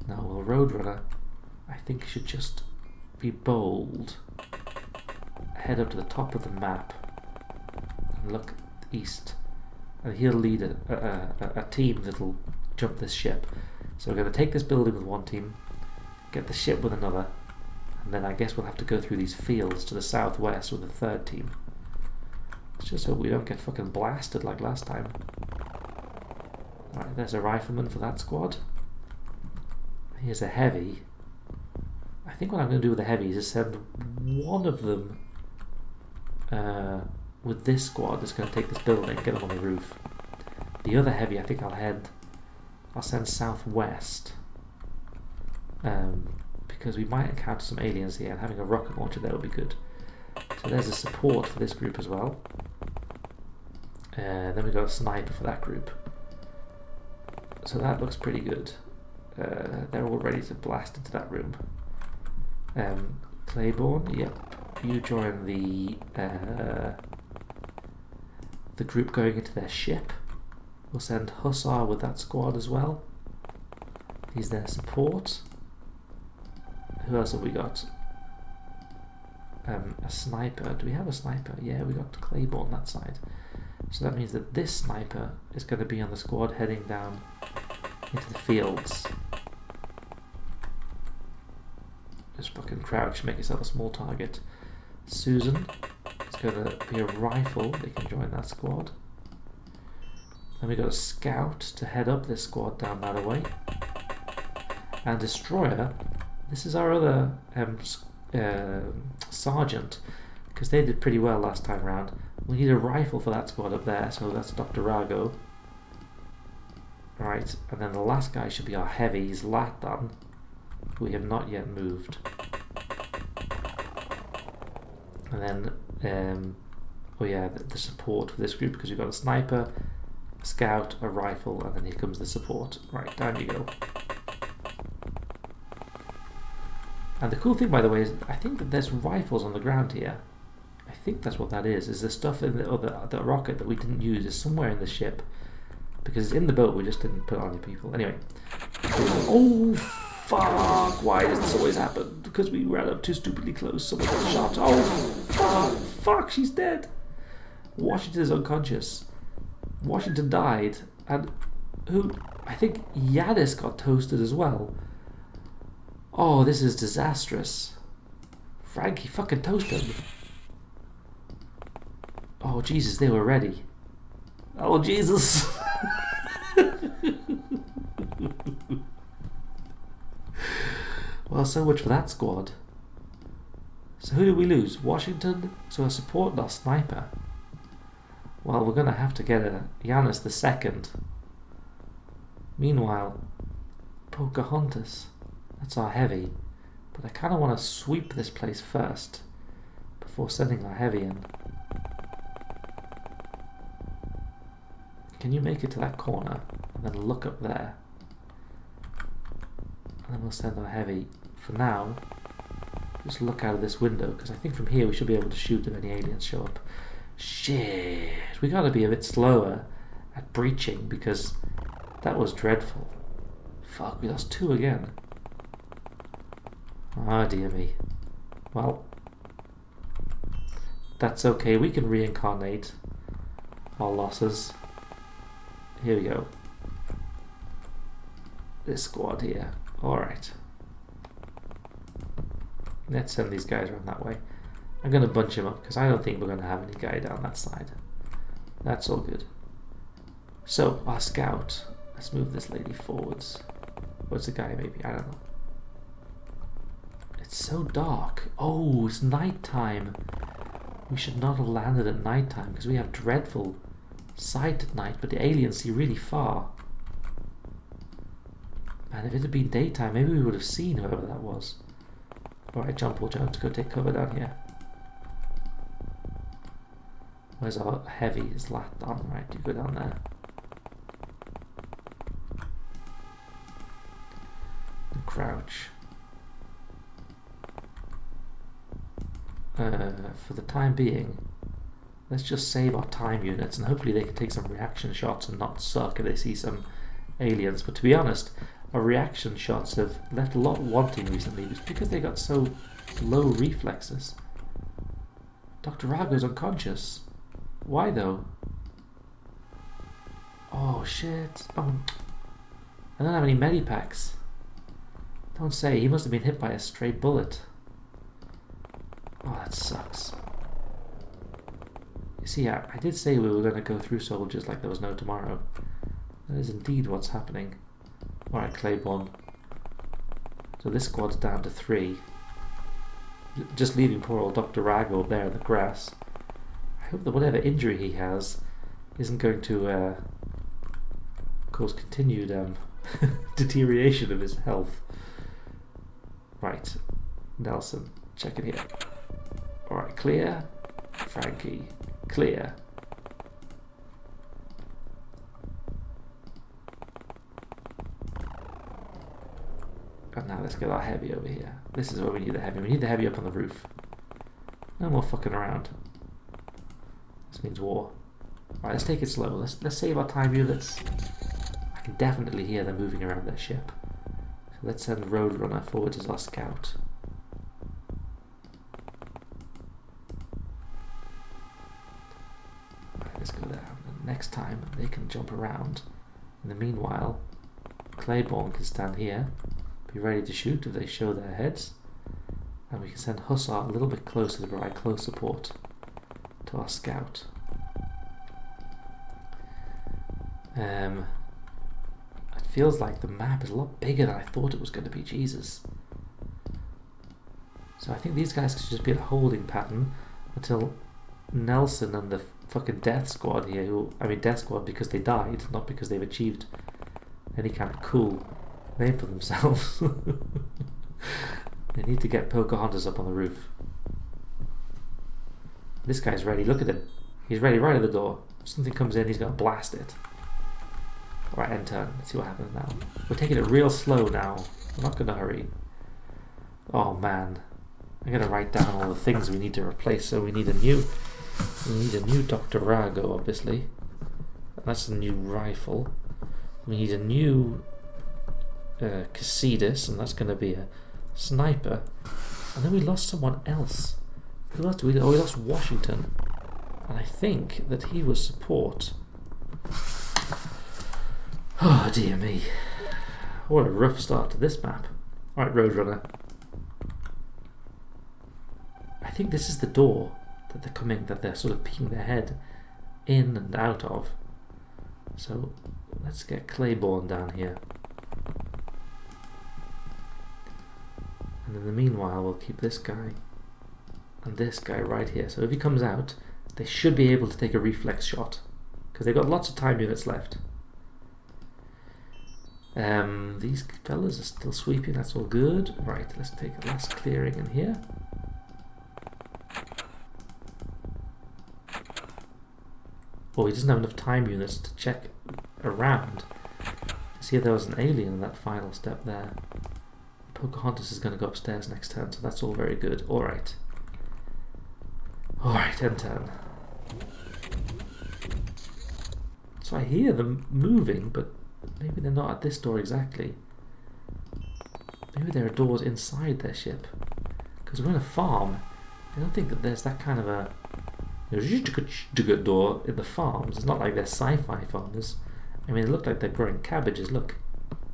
No, well, Roadrunner, I think should just be bold. Head up to the top of the map and look east. And he'll lead a team that'll jump this ship. So we're going to take this building with one team, get the ship with another, and then I guess we'll have to go through these fields to the southwest with a third team. Let's just hope we don't get fucking blasted like last time. Alright, there's a rifleman for that squad. Here's a heavy. I think what I'm going to do with the heavy is send one of them with this squad that's going to take this building, get them on the roof. The other heavy I think I'll send southwest. Because we might encounter some aliens here, and having a rocket launcher there would be good. So there's a support for this group as well. Then we've got a sniper for that group. So that looks pretty good. They're all ready to blast into that room. Claiborne, yep. You join the group going into their ship. We'll send Hussar with that squad as well. He's their support. Who else have we got? A sniper. Do we have a sniper? Yeah, we got Claiborne that side. So that means that this sniper is going to be on the squad heading down into the fields. Just fucking crouch, make yourself a small target. Susan is going to be a rifle. They can join that squad. Then we got a scout to head up this squad down that way. And destroyer. This is our other sergeant, because they did pretty well last time round. We need a rifle for that squad up there, so that's Dr. Rago. Right, and then the last guy should be our heavy, he's Latan. We have not yet moved. And then, oh yeah, the support for this group, because we've got a sniper, a scout, a rifle, and then here comes the support. Right, down you go. And the cool thing, by the way, is I think that there's rifles on the ground here. I think that's what that is the stuff in the rocket that we didn't use is somewhere in the ship. Because it's in the boat, we just didn't put on any people. Anyway. Oh, fuck! Why does this always happen? Because we ran up too stupidly close, someone got shot. Oh, fuck! Fuck, she's dead! Washington is unconscious. Washington died. And who? I think Yanis got toasted as well. Oh, this is disastrous. Frankie fucking toasted him. Oh, Jesus, they were ready. Oh, Jesus. Well, so much for that squad. So who did we lose? Washington, so a support and our sniper. Well, we're going to have to get a Yanis the second. Meanwhile, Pocahontas. That's our heavy, but I kind of want to sweep this place first before sending our heavy in. Can you make it to that corner and then look up there? And then we'll send our heavy. For now, just look out of this window, because I think from here we should be able to shoot if any aliens show up. Shit, we got to be a bit slower at breaching, because that was dreadful. Fuck, we lost 2 again. Oh dear me. Well, that's okay. We can reincarnate our losses. Here we go. This squad here. Alright. Let's send these guys around that way. I'm going to bunch him up because I don't think we're going to have any guy down that side. That's all good. So, our scout. Let's move this lady forwards. What's the guy maybe? I don't know. It's so dark. Oh, it's nighttime. We should not have landed at nighttime because we have dreadful sight at night, but the aliens see really far. Man, if it had been daytime, maybe we would have seen whoever that was. Alright, jump, we'll jump to go take cover down here. Where's our heavy? It's locked on, right? You go down there. And crouch. For the time being, let's just save our time units and hopefully they can take some reaction shots and not suck if they see some aliens. But to be honest, our reaction shots have left a lot wanting recently just because they got so low reflexes. Dr. Rago's unconscious. Why though? Oh shit. Oh, I don't have any medipacks. Don't say, he must have been hit by a stray bullet. Oh, that sucks. See, I did say we were going to go through soldiers like there was no tomorrow. That is indeed what's happening. Alright, Claiborne. So this squad's down to 3. Just leaving poor old Dr. Rago up there in the grass. I hope that whatever injury he has isn't going to cause continued deterioration of his health. Right, Nelson, check it here. Alright, clear. Frankie, clear. And now let's get our heavy over here. This is where we need the heavy. We need the heavy up on the roof. No more fucking around. This means war. Alright, let's take it slow. Let's save our time units. I can definitely hear them moving around their ship. So let's send Roadrunner forward as our scout. Alright, let's go down. And next time they can jump around. In the meanwhile, Claiborne can stand here, be ready to shoot if they show their heads, and we can send Hussar a little bit closer to provide close support to our scout. It feels like the map is a lot bigger than I thought it was going to be. Jesus. So I think these guys should just be in a holding pattern until Nelson and the fucking Death Squad here, Death Squad because they died, not because they've achieved any kind of cool name for themselves. They need to get Pocahontas up on the roof. This guy's ready. Look at him. He's ready right at the door. If something comes in, he's going to blast it. Alright, end turn. Let's see what happens now. We're taking it real slow now. We're not going to hurry. Oh man. I'm going to write down all the things we need to replace. So we need a new Dr. Rago, obviously. That's a new rifle. We need a new Casidas, and that's going to be a sniper. And then we lost someone else. Who else did we? Oh, we lost Washington. And I think that he was support. Oh dear me. What a rough start to this map. Alright, Roadrunner. I think this is the door that they're coming, that they're sort of peeking their head in and out of. So let's get Claiborne down here. And in the meanwhile, we'll keep this guy and this guy right here. So if he comes out, they should be able to take a reflex shot because they've got lots of time units left. These fellas are still sweeping, that's all good. Right, let's take a last clearing in here. Oh, he doesn't have enough time units to check around. See if there was an alien in that final step there. Pocahontas is going to go upstairs next turn, so that's all very good. Alright. Alright, end turn. So I hear them moving, but maybe they're not at this door exactly. Maybe there are doors inside their ship. Because we're in a farm. I don't think that there's that kind of a door in the farms. It's not like they're sci-fi farmers. I mean, they look like they're growing cabbages. Look,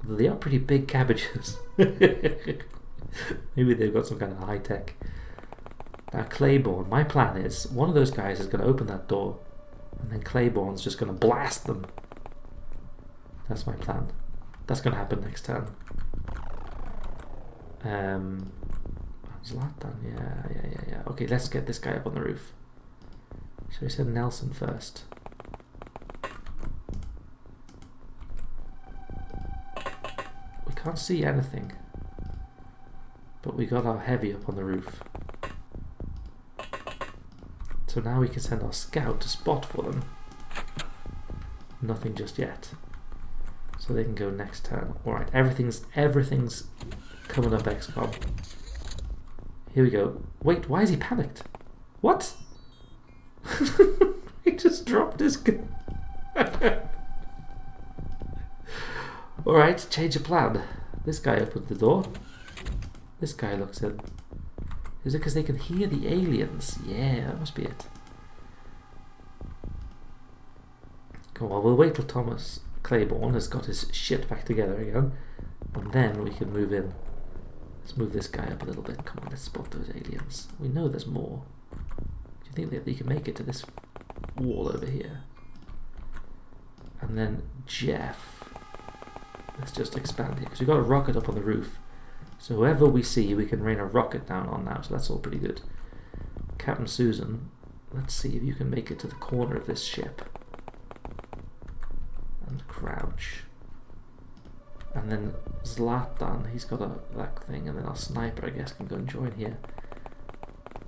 they are pretty big cabbages. Maybe they've got some kind of high tech. Now Claiborne, my plan is one of those guys is going to open that door, and then Claiborne's just going to blast them. That's my plan. That's going to happen next turn. Is that done? Yeah. Okay, let's get this guy up on the roof. Shall we send Nelson first? We can't see anything, but we got our heavy up on the roof. So now we can send our scout to spot for them. Nothing just yet. So they can go next turn. Alright, everything's coming up XCOM. Here we go. Wait, why is he panicked? What? He just dropped his gun. Alright, change of plan. This guy opened the door. This guy looks in. Is it because they can hear the aliens? Yeah, that must be it. Come on, we'll wait till Thomas Claiborne has got his shit back together again, and then we can move in. Let's move this guy up a little bit. Come on, let's spot those aliens. We know there's more. Do you think that you can make it to this wall over here. And then Jeff. Let's just expand here, because we've got a rocket up on the roof. So whoever we see, we can rain a rocket down on now, so that's all pretty good. Captain Susan, let's see if you can make it to the corner of this ship. And crouch. And then Zlatan, he's got that thing, and then our sniper, I guess, can go and join here.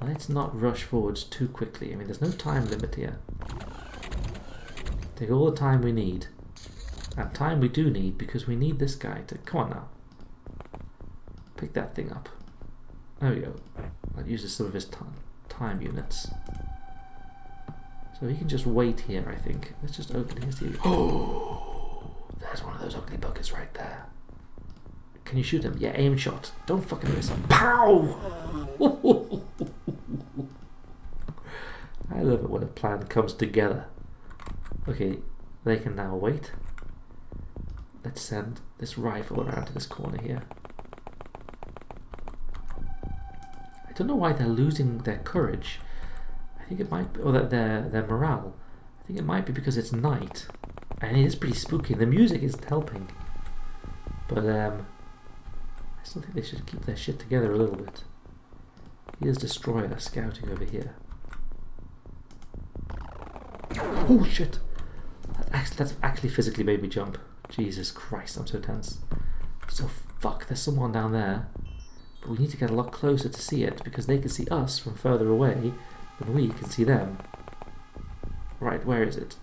Let's not rush forwards too quickly. I mean, there's no time limit here. Take all the time we need. And time we do need, because we need this guy to... Come on now. Pick that thing up. There we go. That uses some of his time units. So he can just wait here, I think. Let's just open his TV. Oh! There's one of those ugly buckets right there. Can you shoot him? Yeah, aim shot. Don't fucking miss him. Pow! I love it when a plan comes together. Okay, they can now wait. Let's send this rifle around to this corner here. I don't know why they're losing their courage. I think it might be, or their morale. I think it might be because it's night. And it is pretty spooky. The music isn't helping. But I still think they should keep their shit together a little bit. Here's Destroyer scouting over here. Oh shit! That's actually physically made me jump. Jesus Christ, I'm so tense. So fuck, there's someone down there. But we need to get a lot closer to see it, because they can see us from further away than we can see them. Right, where is it?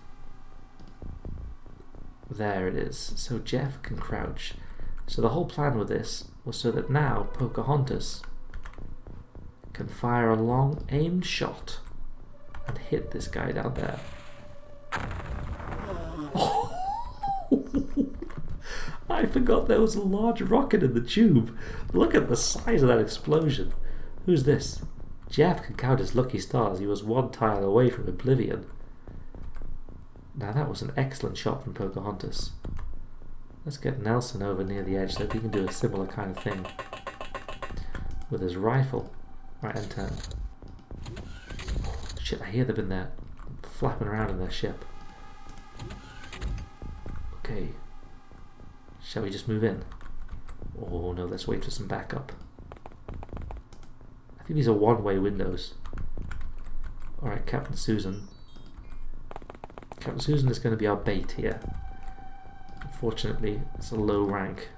There it is. So Jeff can crouch. So the whole plan with this was so that now Pocahontas can fire a long aimed shot and hit this guy down there. Oh. I forgot there was a large rocket in the tube. Look at the size of that explosion. Who's this? Jeff can count his lucky stars. He was one tile away from oblivion. Now that was an excellent shot from Pocahontas. Let's get Nelson over near the edge so that he can do a similar kind of thing with his rifle. Right, and turn. Shit, I hear them in there flapping around in their ship. Okay. Shall we just move in? Oh no, let's wait for some backup. I think these are one-way windows. Alright, Captain Susan. Captain Susan is going to be our bait here. Unfortunately, it's a low rank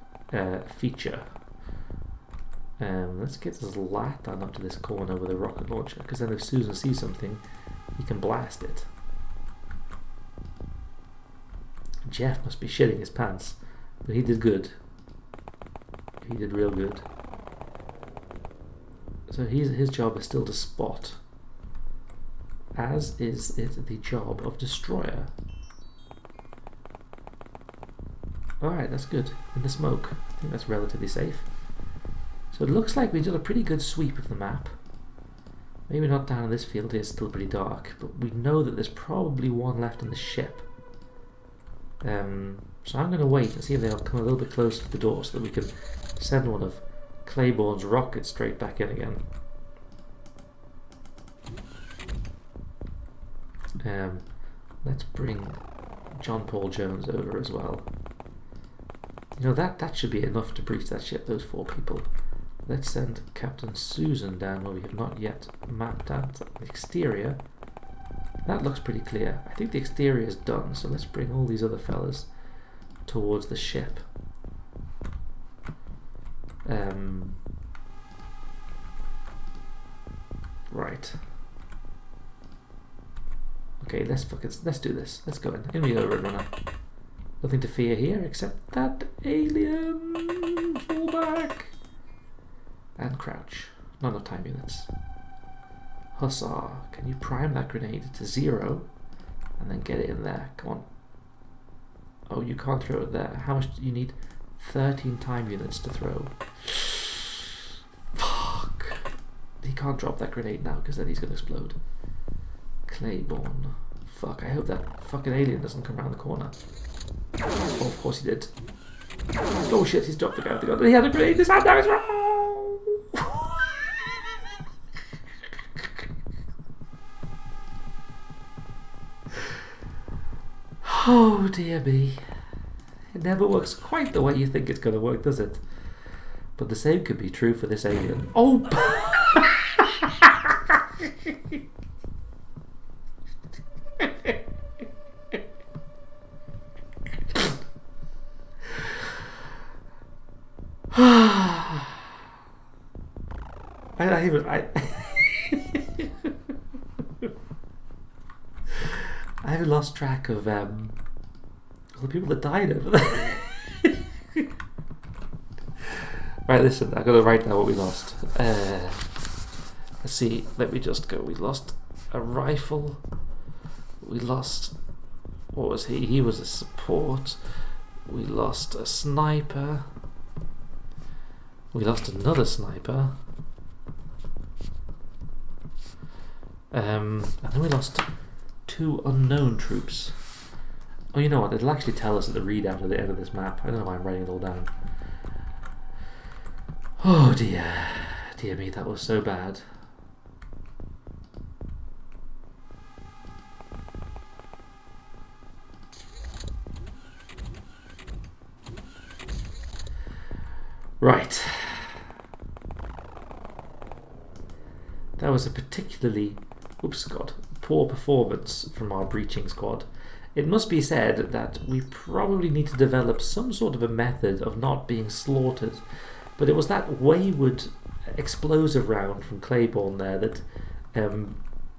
feature. Let's get Zlatan up to this corner with a rocket launcher, because then if Susan sees something, he can blast it. Jeff must be shitting his pants, but he did good. He did real good. So his job is still to spot, as is it the job of Destroyer. Alright, that's good. In the smoke. I think that's relatively safe. So it looks like we did a pretty good sweep of the map. Maybe not down in this field here, it's still pretty dark, but we know that there's probably one left in the ship. So I'm going to wait and see if they'll come a little bit closer to the door so that we can send one of Claiborne's rockets straight back in again. Let's bring John Paul Jones over as well. You know, that should be enough to breach that ship, those 4 people. Let's send Captain Susan down where we have not yet mapped out the exterior. That looks pretty clear. I think the exterior is done, so let's bring all these other fellas towards the ship. Right. Okay, let's do this. Let's go in we go, Roadrunner. Nothing to fear here except that alien. Fall back and crouch. Not enough time units. Hussar, can you prime that grenade to 0 and then get it in there? Come on. Oh, you can't throw it there. How much do you need? 13 time units to throw. Fuck. He can't drop that grenade now because then he's going to explode. Claiborne. Fuck, I hope that fucking alien doesn't come around the corner. Oh, of course he did. Oh shit, he's dropped the gun. He had a grenade in his hand, now it's wrong! dear me. It never works quite the way you think it's going to work, does it? But the same could be true for this alien. Oh! I haven't lost track of all the people that died over there. Right, listen, I've got to write down what we lost. Let's see, let me just go. We lost a rifle. We lost... What was he? He was a support. We lost a sniper. We lost another sniper. And then we lost 2 unknown troops. Oh, you know what? It'll actually tell us at the readout at the end of this map. I don't know why I'm writing it all down. Oh dear. Dear me, that was so bad. Right. That was a particularly, poor performance from our breaching squad. It must be said that we probably need to develop some sort of a method of not being slaughtered. But it was that wayward explosive round from Claiborne there that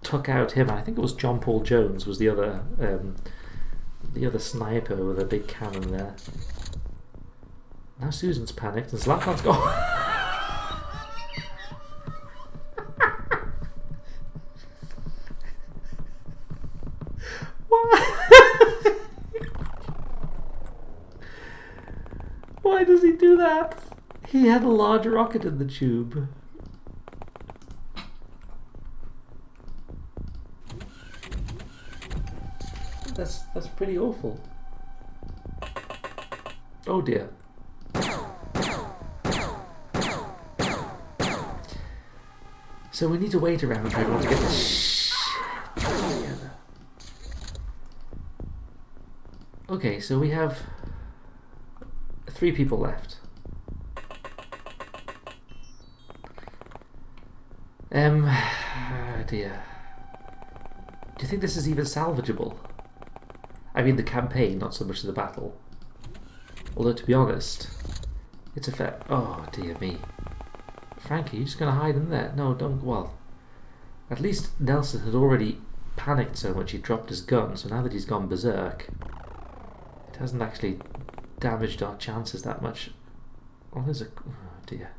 took out him. I think it was John Paul Jones was the other sniper with a big cannon there. Now Susan's panicked and Zlatan's gone. Why does he do that? He had a large rocket in the tube. That's pretty awful. Oh dear. So we need to wait around for everyone to get this shit together. Okay, so we have 3 people left. Dear. Do you think this is even salvageable? I mean the campaign, not so much the battle. Although to be honest, it's a fair... Oh dear me. Frankie, you're just going to hide in there? No, don't... Well, at least Nelson had already panicked so much he dropped his gun, so now that he's gone berserk, it hasn't actually damaged our chances that much. Oh, there's a... Oh dear.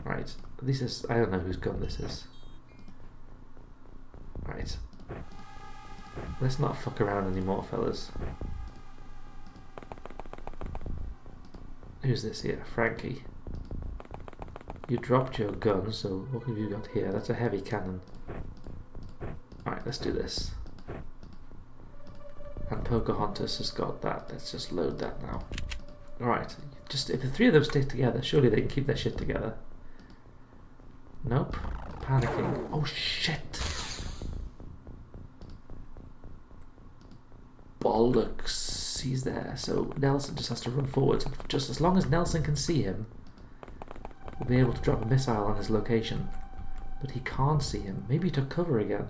Right, this is... I don't know whose gun this is. Right. Let's not fuck around anymore, fellas. Who's this here? Frankie. You dropped your gun, so what have you got here? That's a heavy cannon. Alright, let's do this. And Pocahontas has got that. Let's just load that now. Alright, just if the 3 of them stick together, surely they can keep their shit together. Nope. Panicking. Oh shit! Bollocks. He's there, so Nelson just has to run forward. Just as long as Nelson can see him, we'll be able to drop a missile on his location. But he can't see him. Maybe he took cover again.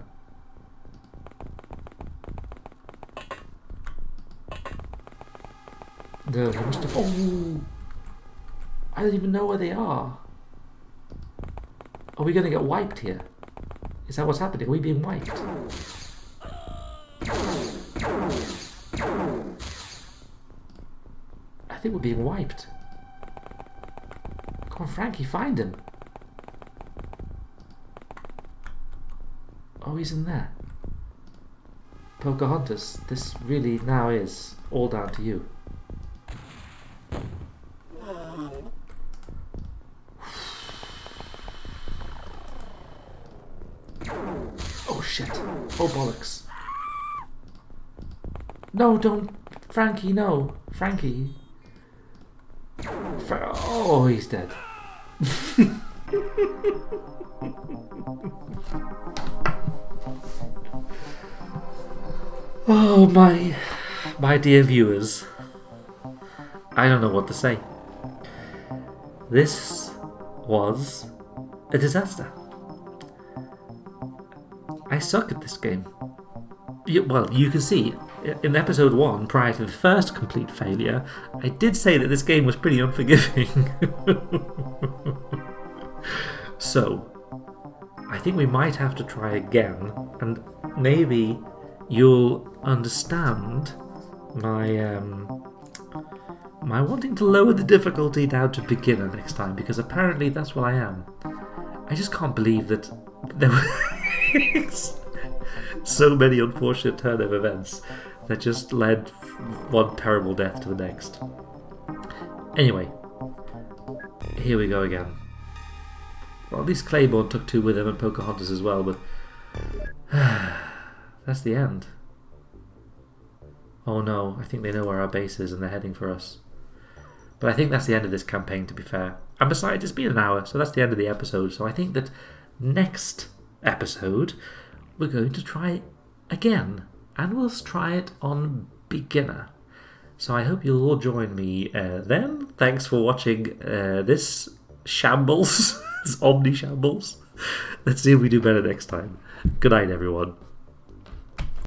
No, he must have... Oh! I don't even know where they are. Are we going to get wiped here? Is that what's happening? Are we being wiped? I think we're being wiped. Come on, Frankie, find him. Oh, he's in there. Pocahontas, this really now is all down to you. Oh shit. Oh bollocks. No, don't. Frankie, no. Frankie. Oh, he's dead. Oh my. my dear viewers, I don't know what to say. This was a disaster. I suck at this game. Well, you can see, in episode 1, prior to the first complete failure, I did say that this game was pretty unforgiving. So, I think we might have to try again, and maybe you'll understand my my wanting to lower the difficulty down to beginner next time, because apparently that's what I am. I just can't believe that there were so many unfortunate turn of events that just led one terrible death to the next. Anyway, here we go again. Well, at least Claiborne took 2 with him and Pocahontas as well, but that's the end. Oh no, I think they know where our base is and they're heading for us. But I think that's the end of this campaign, to be fair. And besides, it's been an hour, so that's the end of the episode. So I think that next episode, we're going to try again. And we'll try it on beginner. So I hope you'll all join me then. Thanks for watching this shambles. This omni shambles. Let's see if we do better next time. Good night, everyone.